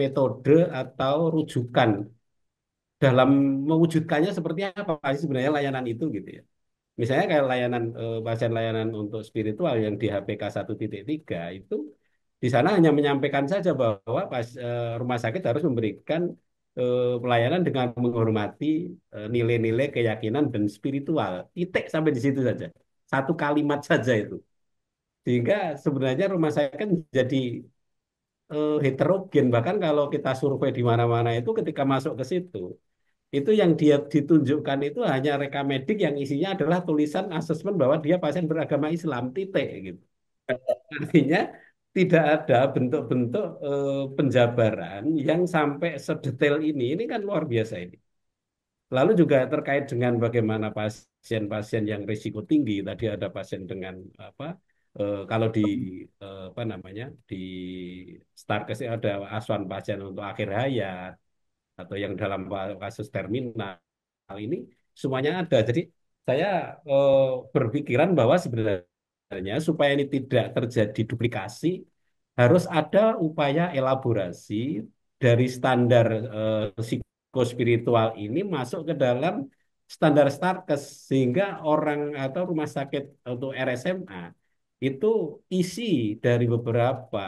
metode atau rujukan dalam mewujudkannya seperti apa sih sebenarnya layanan itu gitu ya. Misalnya kayak layanan pasien layanan untuk spiritual yang di HPK 1.3 itu di sana hanya menyampaikan saja bahwa rumah sakit harus memberikan pelayanan dengan menghormati nilai-nilai keyakinan dan spiritual. Titik sampai di situ saja. Satu kalimat saja itu. Sehingga sebenarnya rumah sakit kan jadi heterogen. Bahkan kalau kita survei di mana-mana itu ketika masuk ke situ, itu yang dia ditunjukkan itu hanya rekam medik yang isinya adalah tulisan asesmen bahwa dia pasien beragama Islam, titik gitu. Artinya tidak ada bentuk-bentuk penjabaran yang sampai sedetail ini. Ini kan luar biasa ini. Lalu juga terkait dengan bagaimana pasien-pasien yang risiko tinggi, tadi ada pasien dengan apa kalau di apa namanya di Starkes ada asuhan pasien untuk akhir hayat atau yang dalam kasus terminal ini semuanya ada. Jadi saya eh, berpikiran bahwa sebenarnya supaya ini tidak terjadi duplikasi harus ada upaya elaborasi dari standar psikospiritual ini masuk ke dalam standar Starkes sehingga orang atau rumah sakit untuk RSMA itu isi dari beberapa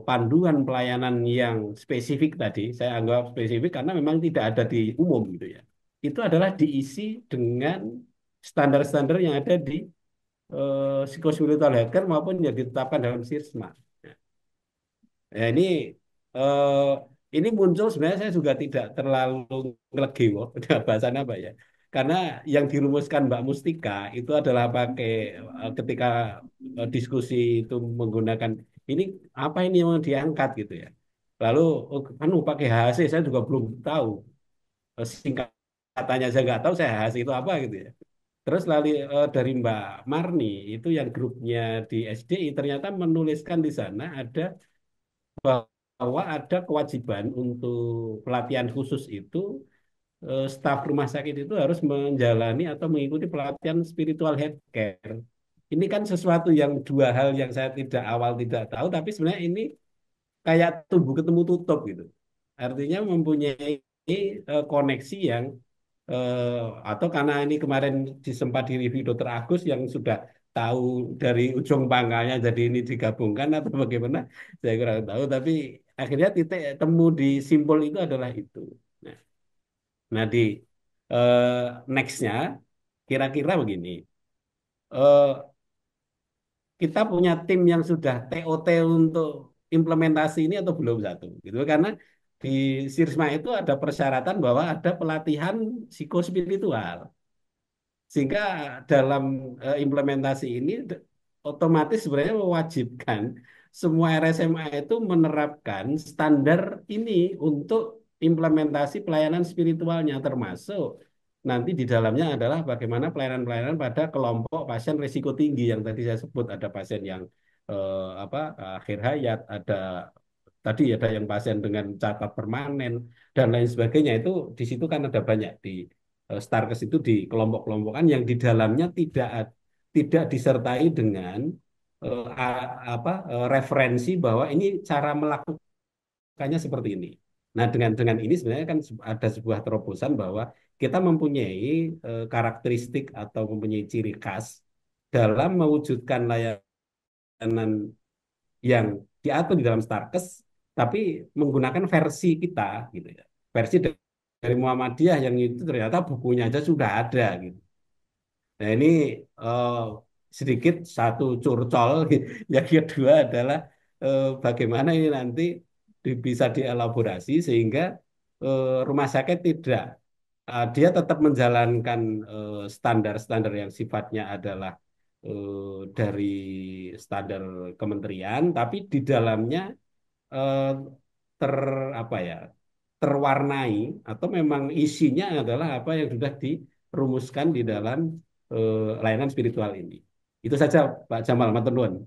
panduan pelayanan yang spesifik tadi, saya anggap spesifik karena memang tidak ada di umum gitu ya. Itu adalah diisi dengan standar-standar yang ada di psikospiritual healthcare maupun yang ditetapkan dalam SIRSMA. Ya, eh, ini muncul sebenarnya saya juga tidak terlalu ngelegewo, bahasannya apa ya? Karena yang dirumuskan Mbak Mustika itu adalah pakai ketika diskusi itu menggunakan ini apa ini yang diangkat gitu ya. Lalu pakai HC saya juga belum tahu. Singkatannya saya nggak tahu saya HC itu apa gitu ya. Terus lalu dari Mbak Marni itu yang grupnya di SDI ternyata menuliskan di sana ada bahwa ada kewajiban untuk pelatihan khusus itu staf rumah sakit itu harus menjalani atau mengikuti pelatihan spiritual healthcare. Ini kan sesuatu yang dua hal yang saya tidak awal tidak tahu, tapi sebenarnya ini kayak tumbuh ketemu tutup gitu. Artinya mempunyai koneksi yang eh, atau karena ini kemarin disempat di review Dokter Agus yang sudah tahu dari ujung pangkalnya jadi ini digabungkan atau bagaimana saya kurang tahu tapi akhirnya titik temu di simpul itu adalah itu. Nah, nah di eh, nextnya kira-kira begini. Eh, kita punya tim yang sudah TOT untuk implementasi ini atau belum satu gitu karena di Sirsma itu ada persyaratan bahwa ada pelatihan psikospiritual sehingga dalam implementasi ini otomatis sebenarnya mewajibkan semua RSMA itu menerapkan standar ini untuk implementasi pelayanan spiritualnya termasuk nanti di dalamnya adalah bagaimana pelayanan-pelayanan pada kelompok pasien risiko tinggi yang tadi saya sebut ada pasien yang akhir hayat, ada tadi ada yang pasien dengan catat permanen dan lain sebagainya itu di situ kan ada banyak di Starkes itu di kelompok-kelompokan yang di dalamnya tidak disertai dengan referensi bahwa ini cara melakukannya seperti ini. Nah, dengan ini sebenarnya kan ada sebuah terobosan bahwa kita mempunyai karakteristik atau mempunyai ciri khas dalam mewujudkan layanan yang diatur di dalam Starkes, tapi menggunakan versi kita gitu ya. Versi dari Muhammadiyah yang itu ternyata bukunya aja sudah ada gitu. Nah ini eh, sedikit satu curcol. Yang kedua adalah bagaimana ini nanti bisa dielaborasi sehingga rumah sakit tidak dia tetap menjalankan standar-standar yang sifatnya adalah dari standar kementerian, tapi di dalamnya eh, ter apa ya terwarnai atau memang isinya adalah apa yang sudah dirumuskan di dalam layanan spiritual ini. Itu saja Pak Jamal, matur nuwun.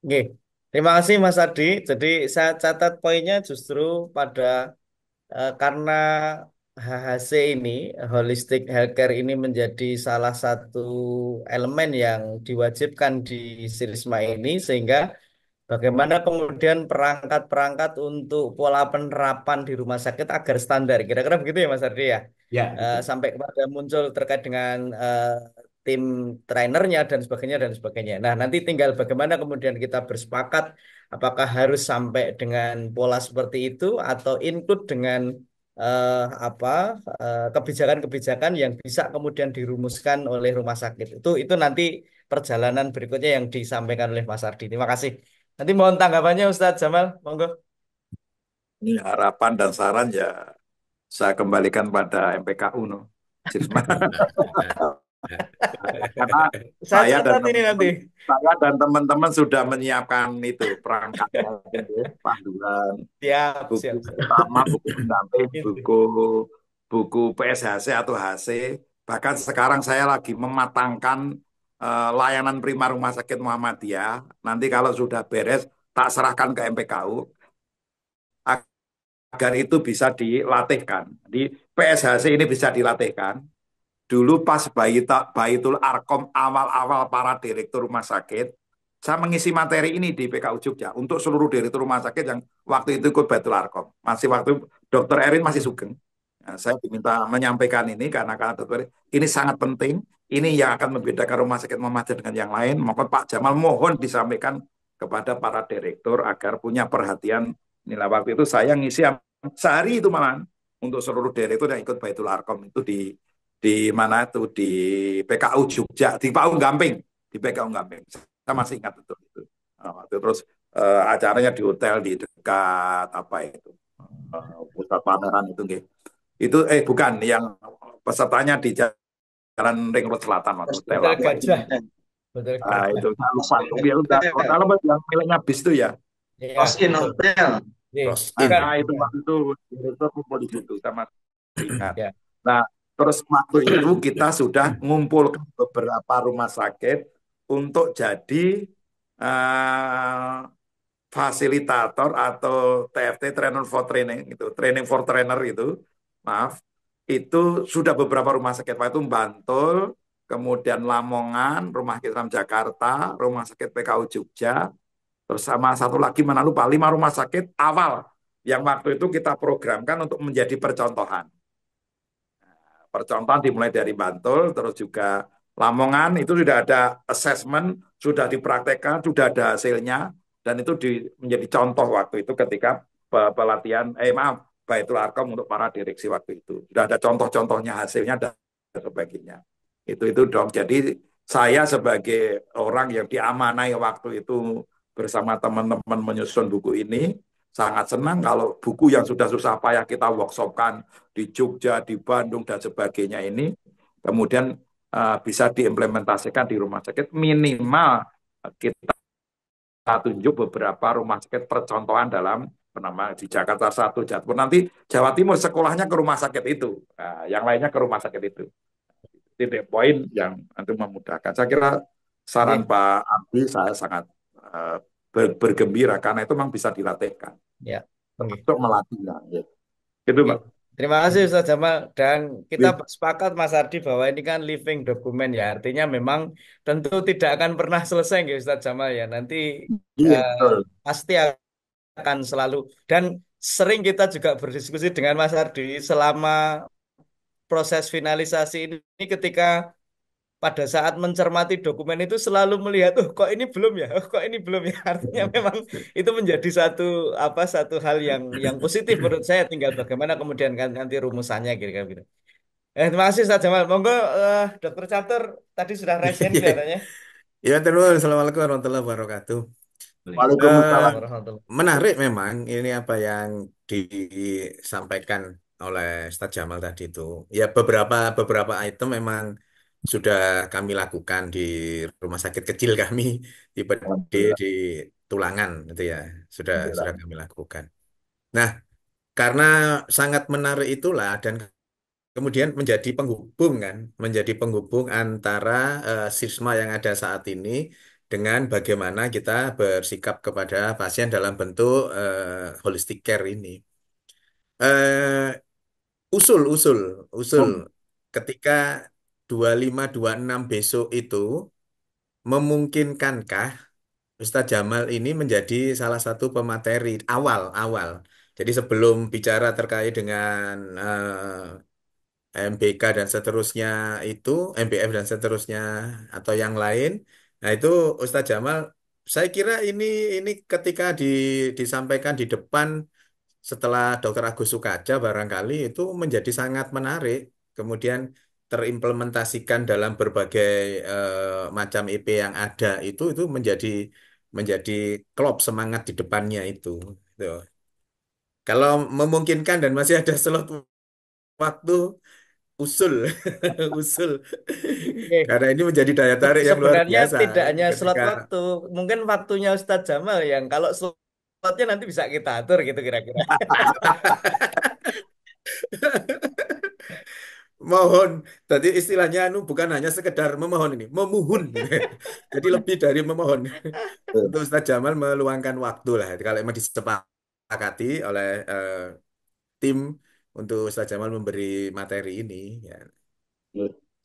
Oke, terima kasih Mas Adi. Jadi saya catat poinnya justru pada karena HHC ini, Holistic Healthcare ini menjadi salah satu elemen yang diwajibkan di Sirisma ini, sehingga bagaimana kemudian perangkat-perangkat untuk pola penerapan di rumah sakit agar standar. Kira-kira begitu ya Mas Ardi ya? Ya, betul. Sampai kepada muncul terkait dengan tim trainernya dan sebagainya. Nah, nanti tinggal bagaimana kemudian kita bersepakat apakah harus sampai dengan pola seperti itu atau include dengan eh, apa kebijakan-kebijakan yang bisa kemudian dirumuskan oleh rumah sakit. Itu nanti perjalanan berikutnya yang disampaikan oleh Mas Ardi. Terima kasih. Nanti mohon tanggapannya Ustadz Jamal, monggo. Ini harapan dan saran ya saya kembalikan pada MPKU no. Sirsma. Karena Saya saya dan catat ini nanti. teman-teman sudah menyiapkan itu perangkatnya, panduan, Siap, buku siap, siap. utama, buku pendamping, Gitu. buku PSHC atau HC. Bahkan sekarang saya lagi mematangkan layanan prima Rumah Sakit Muhammadiyah. Nanti kalau sudah beres, tak serahkan ke MPKU agar itu bisa dilatihkan. Di PSHC ini bisa dilatihkan. Dulu pas Baitul Arkom awal-awal para direktur rumah sakit, saya mengisi materi ini di PKU Jogja untuk seluruh direktur rumah sakit yang waktu itu ikut Baitul Arkom. Masih waktu Dokter Erin masih sugeng. Nah, saya diminta menyampaikan ini karena Dokter Erin, ini sangat penting. Ini yang akan membedakan rumah sakit Muhammadiyah dengan yang lain. Maka Pak Jamal mohon disampaikan kepada para direktur agar punya perhatian. Inilah waktu itu saya ngisi sehari itu malah untuk seluruh direktur yang ikut Baitul Arkom itu di mana itu di PKU Jogja, di PAU Gamping, di PKU Gamping. Saya masih ingat betul itu. Waktu terus acaranya di hotel di dekat apa itu pusat pameran itu nggih. Itu bukan yang pesertanya di Jalan Ring Road Selatan waktu hotel Hotel apa itu. Gajah. Hotel Nah, Gajah. itu saya lupa. Ya udah, kalau yang miliknya bis itu ya. Iya, Rosin betul. Hotel. Iya, Rosin. bukan, Nah, itu bukan. waktu itu direktur kumpul di situ sama ingat. Ya. Nah, terus waktu itu kita sudah ngumpulkan beberapa rumah sakit untuk jadi eh, fasilitator atau TFT trainer for training itu training for trainer itu maaf itu sudah beberapa rumah sakit Pak itu Bantul kemudian Lamongan Rumah Sakit Islam Jakarta Rumah Sakit PKU Jogja terus sama satu lagi mana lupa 5 rumah sakit awal yang waktu itu kita programkan untuk menjadi percontohan dimulai dari Bantul, terus juga Lamongan itu sudah ada assessment, sudah dipraktekkan, sudah ada hasilnya, dan itu menjadi contoh waktu itu ketika pelatihan, maaf, Baitul Arkom untuk para direksi waktu itu. Sudah ada contoh-contohnya, hasilnya, dan sebagainya. Itu dong. Jadi saya sebagai orang yang diamanai waktu itu bersama teman-teman menyusun buku ini, sangat senang kalau buku yang sudah susah payah kita workshopkan di Jogja, di Bandung, dan sebagainya ini kemudian bisa diimplementasikan di rumah sakit. Minimal kita tunjuk beberapa rumah sakit percontohan dalam di Jakarta satu, Jatpur. Nanti Jawa Timur sekolahnya ke rumah sakit itu. Nah, yang lainnya ke rumah sakit itu. Titik poin yang nanti memudahkan. Saya kira saran Oke. Pak Abdi saya sangat bergembira karena itu memang bisa dilatihkan. Ya. Oke. Untuk melatihnya. Ya. Itu, Oke. Pak. Terima kasih Ustaz Jamal dan kita Ya. sepakat Mas Ardi bahwa ini kan living dokumen ya artinya memang tentu tidak akan pernah selesai ya Ustaz Jamal ya nanti Iya, eh, betul. pasti akan selalu dan sering kita juga berdiskusi dengan Mas Ardi selama proses finalisasi ini ketika pada saat mencermati dokumen itu selalu melihat, oh kok ini belum ya, oh kok ini belum ya. Artinya memang itu menjadi satu hal yang positif menurut saya. Tinggal bagaimana kemudian kan nanti rumusannya kira-kira gitu. Terima kasih Ustaz Jamal. Monggo Dokter Catur tadi sudah resen kelihatannya. Ya, terus Assalamualaikum warahmatullahi wabarakatuh. Eh, Waalaikumsalam. Warahmatullahi Menarik wabarakatuh. memang ini apa yang disampaikan oleh Ustadz Jamal tadi itu. Ya beberapa beberapa item memang sudah kami lakukan di rumah sakit kecil kami di PD Alhamdulillah. di Tulangan itu ya sudah Alhamdulillah. kami lakukan. Nah, karena sangat menarik itulah dan kemudian menjadi penghubung kan, menjadi penghubung antara sisma yang ada saat ini dengan bagaimana kita bersikap kepada pasien dalam bentuk holistic care ini. Eh, usul, usul, usul. Oh, Ketika 2526 besok itu memungkinkankah Ustadz Jamal ini menjadi salah satu pemateri awal-awal. Jadi sebelum bicara terkait dengan MBK dan seterusnya itu, MBF dan seterusnya atau yang lain. Nah, itu Ustadz Jamal, saya kira ini ketika disampaikan di depan setelah Dr. Agus Sukaja barangkali itu menjadi sangat menarik. Kemudian terimplementasikan dalam berbagai macam IP yang ada itu menjadi klop semangat di depannya itu. Gitu. Kalau memungkinkan dan masih ada slot waktu usul usul Oke. karena ini menjadi daya tarik yang luar Sebenarnya biasa tidak hanya slot ketika waktu, mungkin waktunya Ustadz Jamal yang kalau slotnya nanti bisa kita atur gitu kira-kira. mohon. Jadi istilahnya anu bukan hanya sekedar memohon ini, memohon. Jadi lebih dari memohon. Untuk Ustadz Jamal meluangkan waktu lah. Kalau memang disepakati oleh tim untuk Ustadz Jamal memberi materi ini, ya.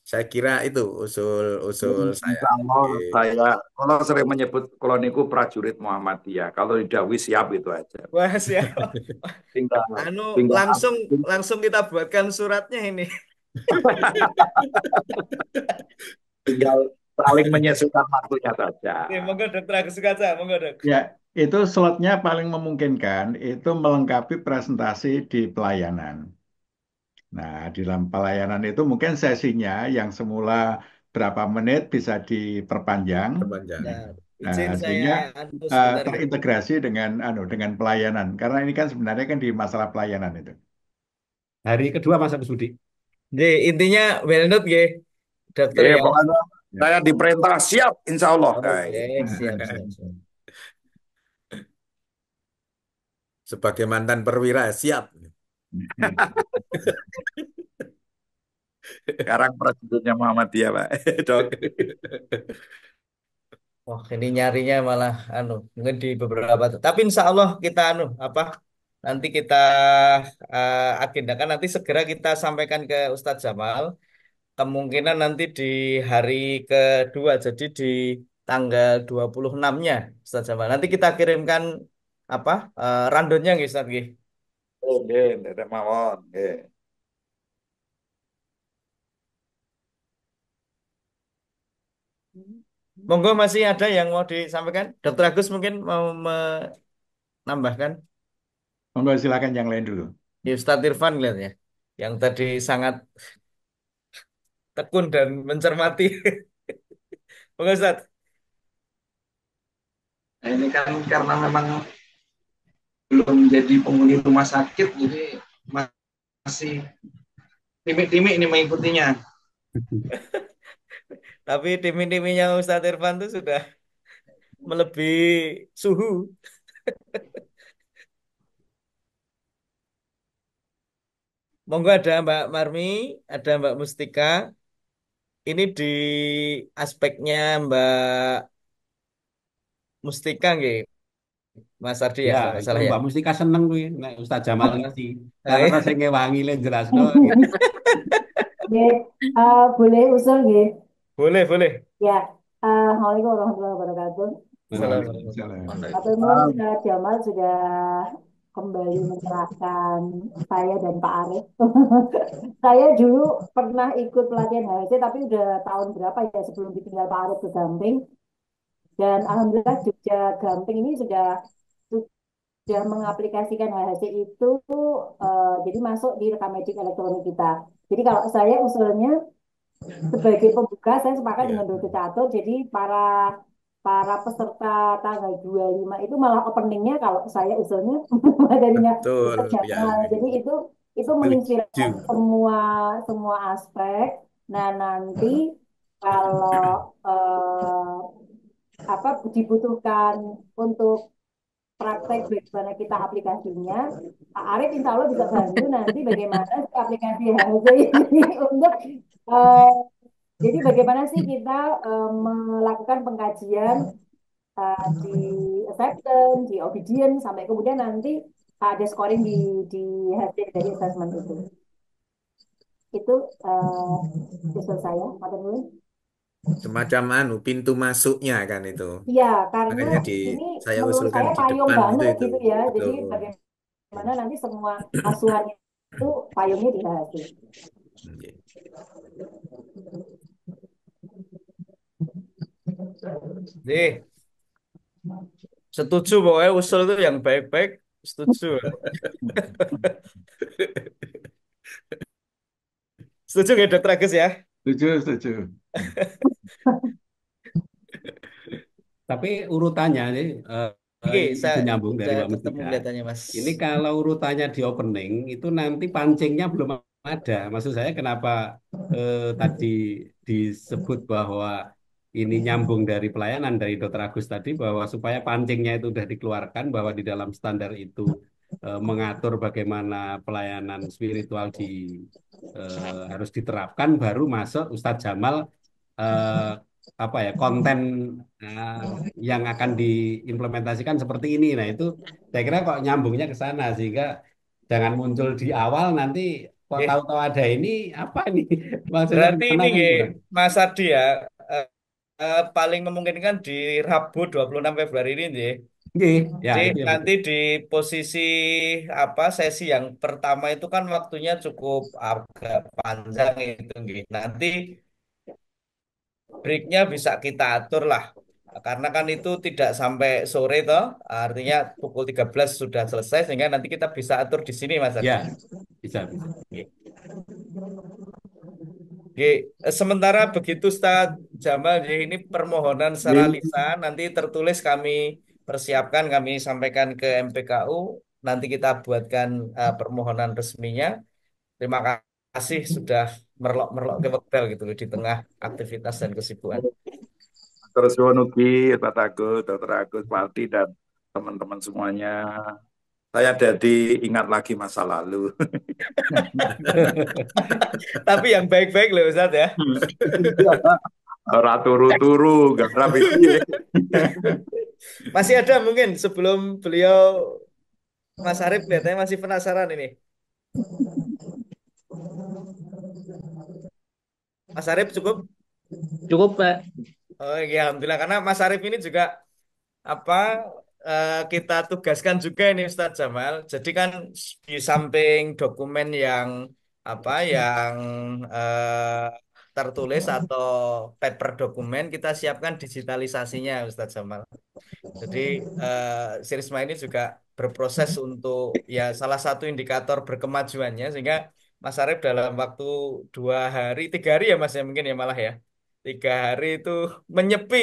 Saya kira itu usul-usul saya. Insya Allah Oke. saya kalau sering menyebut kalau niku prajurit Muhammadiyah. Kalau didawi siap itu aja. Wah, siap. Tinggal Anu tinggal langsung langsung kita buatkan suratnya ini. tinggal saling menyesuaikan waktunya saja. Oke, monggo Dokter Agus Kaca, monggo Dok. Ya, itu slotnya paling memungkinkan itu melengkapi presentasi di pelayanan. Nah, di dalam pelayanan itu mungkin sesinya yang semula berapa menit bisa diperpanjang. Terpanjang. Nah, Nah, izin saya sehingga anu sebentar. terintegrasi dengan pelayanan. Karena ini kan sebenarnya kan di masalah pelayanan itu. Hari kedua Mas Agus Budi. Nggih, intinya well note nggih, Dokter ya. Pokoknya Ya. saya diperintah siap, insya Allah. Nah, Oke, siap, siap, siap. Sebagai mantan perwira siap. sekarang presidennya Muhammadiyah, Pak. Dok. Wah, ini nyarinya malah anu, mungkin di beberapa. Tapi insya Allah kita anu apa? Nanti kita agendakan nanti segera kita sampaikan ke Ustadz Jamal. Kemungkinan nanti di hari kedua, jadi di tanggal 26-nya, Ustadz Jamal. Nanti kita kirimkan apa? Randonnya nggih, Ustadz nggih. Oke, tidak mawon. Oke. Monggo masih ada yang mau disampaikan? Dokter Agus mungkin mau menambahkan? Monggo silakan yang lain dulu. Ya, Ustadz Irfan ya, yang tadi sangat tekun dan mencermati. Monggo Ustadz. Nah, ini kan karena memang belum jadi penghuni rumah sakit, jadi masih timik-timik ini mengikutinya. Tapi timing-timingnya Ustadz Irfan itu sudah melebihi suhu. Monggo ada Mbak Marmi, ada Mbak Mustika. Ini di aspeknya Mbak Mustika nggih, Mas Ardi ya Ya, kalau nggak itu salah ya. Mbak Mustika seneng kuwi nek Ustaz Jamal ngisi. Hai. Karena sing ngewangi le jelasno gitu. Nggih, boleh usul nggih. Boleh, boleh. Ya, Assalamualaikum warahmatullahi wabarakatuh. Assalamualaikum. Waalaikumsalam. Matur nuwun Ustaz Jamal sudah kembali mencerahkan saya dan Pak Arif. Saya dulu pernah ikut pelatihan HC tapi udah tahun berapa ya sebelum ditinggal Pak Arif ke Gamping. Dan alhamdulillah Jogja Gamping ini sudah mengaplikasikan HHC itu jadi masuk di rekam medik elektronik kita. Jadi kalau saya usulnya sebagai pembuka saya sepakat Ya. dengan Dr. Catur. Jadi para para peserta tanggal 25 itu malah openingnya kalau saya usulnya materinya Betul, Dr. ya. Jamal. Jadi itu Setuju. menginspirasi semua semua aspek. Nah, nanti kalau apa dibutuhkan untuk praktek bagaimana kita aplikasinya, Pak Arif insya Allah bisa bantu nanti bagaimana sih aplikasi HLC ini untuk eh, jadi bagaimana sih kita melakukan pengkajian di acceptance, di obedience, sampai kemudian nanti ada scoring di hasil dari assessment itu. Itu usul saya, Pak Nurul. Semacam pintu masuknya kan itu. Iya, karena Makanya ini saya menurut usulkan saya di payung depan banget itu. gitu ya. Jadi Betul. bagaimana nanti semua asuhan itu payungnya di HSI. Oke. Nih, setuju pokoknya usul itu yang baik-baik, setuju. Setuju nggak Dokter Agus ya? Setuju, setuju. Tapi urutannya nih Oke, itu nyambung dari saya Mbak ketemu Mustika. kelihatannya Mas. Ini kalau urutannya di opening itu nanti pancingnya belum ada. Maksud saya kenapa tadi disebut bahwa ini nyambung dari pelayanan dari Dokter Agus tadi bahwa supaya pancingnya itu sudah dikeluarkan bahwa di dalam standar itu mengatur bagaimana pelayanan spiritual di harus diterapkan baru masuk Ustadz Jamal eh, apa ya konten eh, yang akan diimplementasikan seperti ini. Nah itu saya kira kok nyambungnya ke sana sehingga jangan muncul di awal nanti kok Oke. tahu-tahu ada ini apa nih maksudnya Berarti kemana ini kan nggih, kurang. Mas Ardi ya, eh, paling memungkinkan di Rabu 26 Februari ini nggih. Oke, ya Jadi itu yang nanti betul. di posisi apa sesi yang pertama itu kan waktunya cukup agak panjang itu nggih. Nanti breaknya bisa kita atur lah. Karena kan itu tidak sampai sore toh, artinya pukul 13 sudah selesai sehingga nanti kita bisa atur di sini Mas Ardi. Ya, bisa. Oke. Oke, sementara begitu Ustaz Jamal, jadi ini permohonan secara lisan nanti tertulis kami persiapkan, kami sampaikan ke MPKU, nanti kita buatkan permohonan resminya. Terima kasih sudah merlok-merlok ke wekdal gitu loh di tengah aktivitas dan kesibukan. Terus Wonugi, Pak Agus, Dr. Agus, Pak Aldi, dan teman-teman semuanya. Saya jadi ingat lagi masa lalu. Tapi yang baik-baik loh Ustaz ya. Ora turu-turu, garap itu ya. Masih ada mungkin sebelum beliau Mas Arif kelihatannya masih penasaran ini. Mas Arif cukup? Cukup, Pak. Oh iya, alhamdulillah karena Mas Arif ini juga apa kita tugaskan juga ini Ustadz Jamal. Jadi kan di samping dokumen yang apa yang tertulis atau paper dokumen kita siapkan digitalisasinya Ustadz Jamal. Jadi Sirisma ini juga berproses untuk ya salah satu indikator berkemajuannya sehingga Mas Arief dalam waktu 2 hari, 3 hari ya Mas ya mungkin ya malah ya 3 hari itu menyepi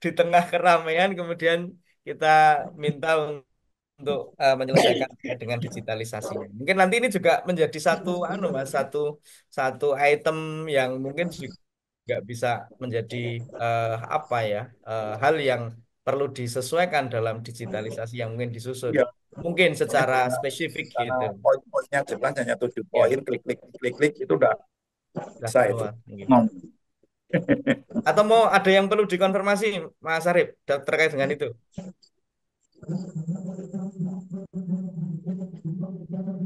di tengah keramaian kemudian kita minta untuk menyelesaikan terkait dengan digitalisasinya. Mungkin nanti ini juga menjadi satu anu Mas satu satu item yang mungkin juga bisa menjadi apa ya hal yang perlu disesuaikan dalam digitalisasi yang mungkin disusun. Ya, Mungkin pokoknya secara spesifik gitu. poin-poinnya jelas hanya 7 poin, Ya, klik-klik itu udah sudah bisa itu. keluar. Mungkin. Ngomong. Atau mau ada yang perlu dikonfirmasi Mas Arif terkait dengan itu?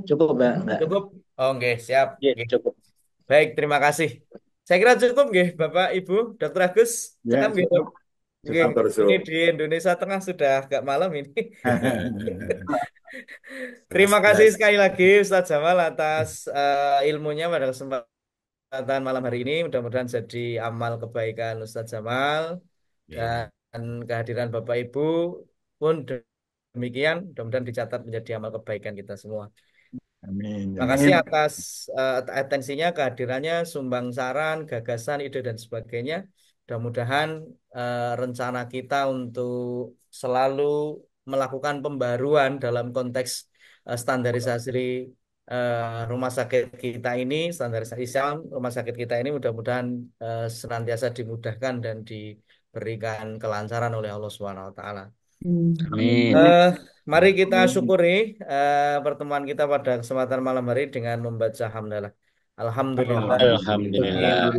Cukup, Pak. Enggak. Cukup? Oh, oke, siap. Ya, Oke. cukup. Baik, terima kasih. Saya kira cukup nggih, Bapak, Ibu, Dr. Agus. Ya, Cekam gitu. cukup. Nggih, Matur ini suwun. di Indonesia Tengah sudah agak malam ini. Terima kasih Jelas-jelas. sekali lagi Ustadz Jamal atas ilmunya pada kesempatan malam hari ini. Mudah-mudahan jadi amal kebaikan Ustadz Jamal Ya. dan kehadiran Bapak Ibu pun demikian. Mudah-mudahan dicatat menjadi amal kebaikan kita semua. Amin. Terima Ya. kasih atas atensinya, kehadirannya, sumbang saran, gagasan, ide dan sebagainya. Mudah-mudahan rencana kita untuk selalu melakukan pembaruan dalam konteks standarisasi rumah sakit kita ini, standarisasi Islam rumah sakit kita ini mudah-mudahan senantiasa dimudahkan dan diberikan kelancaran oleh Allah Subhanahu wa taala. Amin. Eh, Mari kita syukuri pertemuan kita pada kesempatan malam hari dengan membaca hamdalah. Alhamdulillah. Alhamdulillah.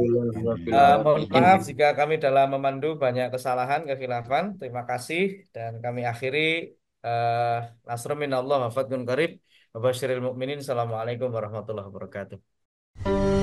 Mohon maaf jika kami dalam memandu banyak kesalahan, kekhilafan. Terima kasih dan kami akhiri nasrun minallah wa fathun qarib. Wa basyiril mu'minin. Assalamualaikum warahmatullahi wabarakatuh.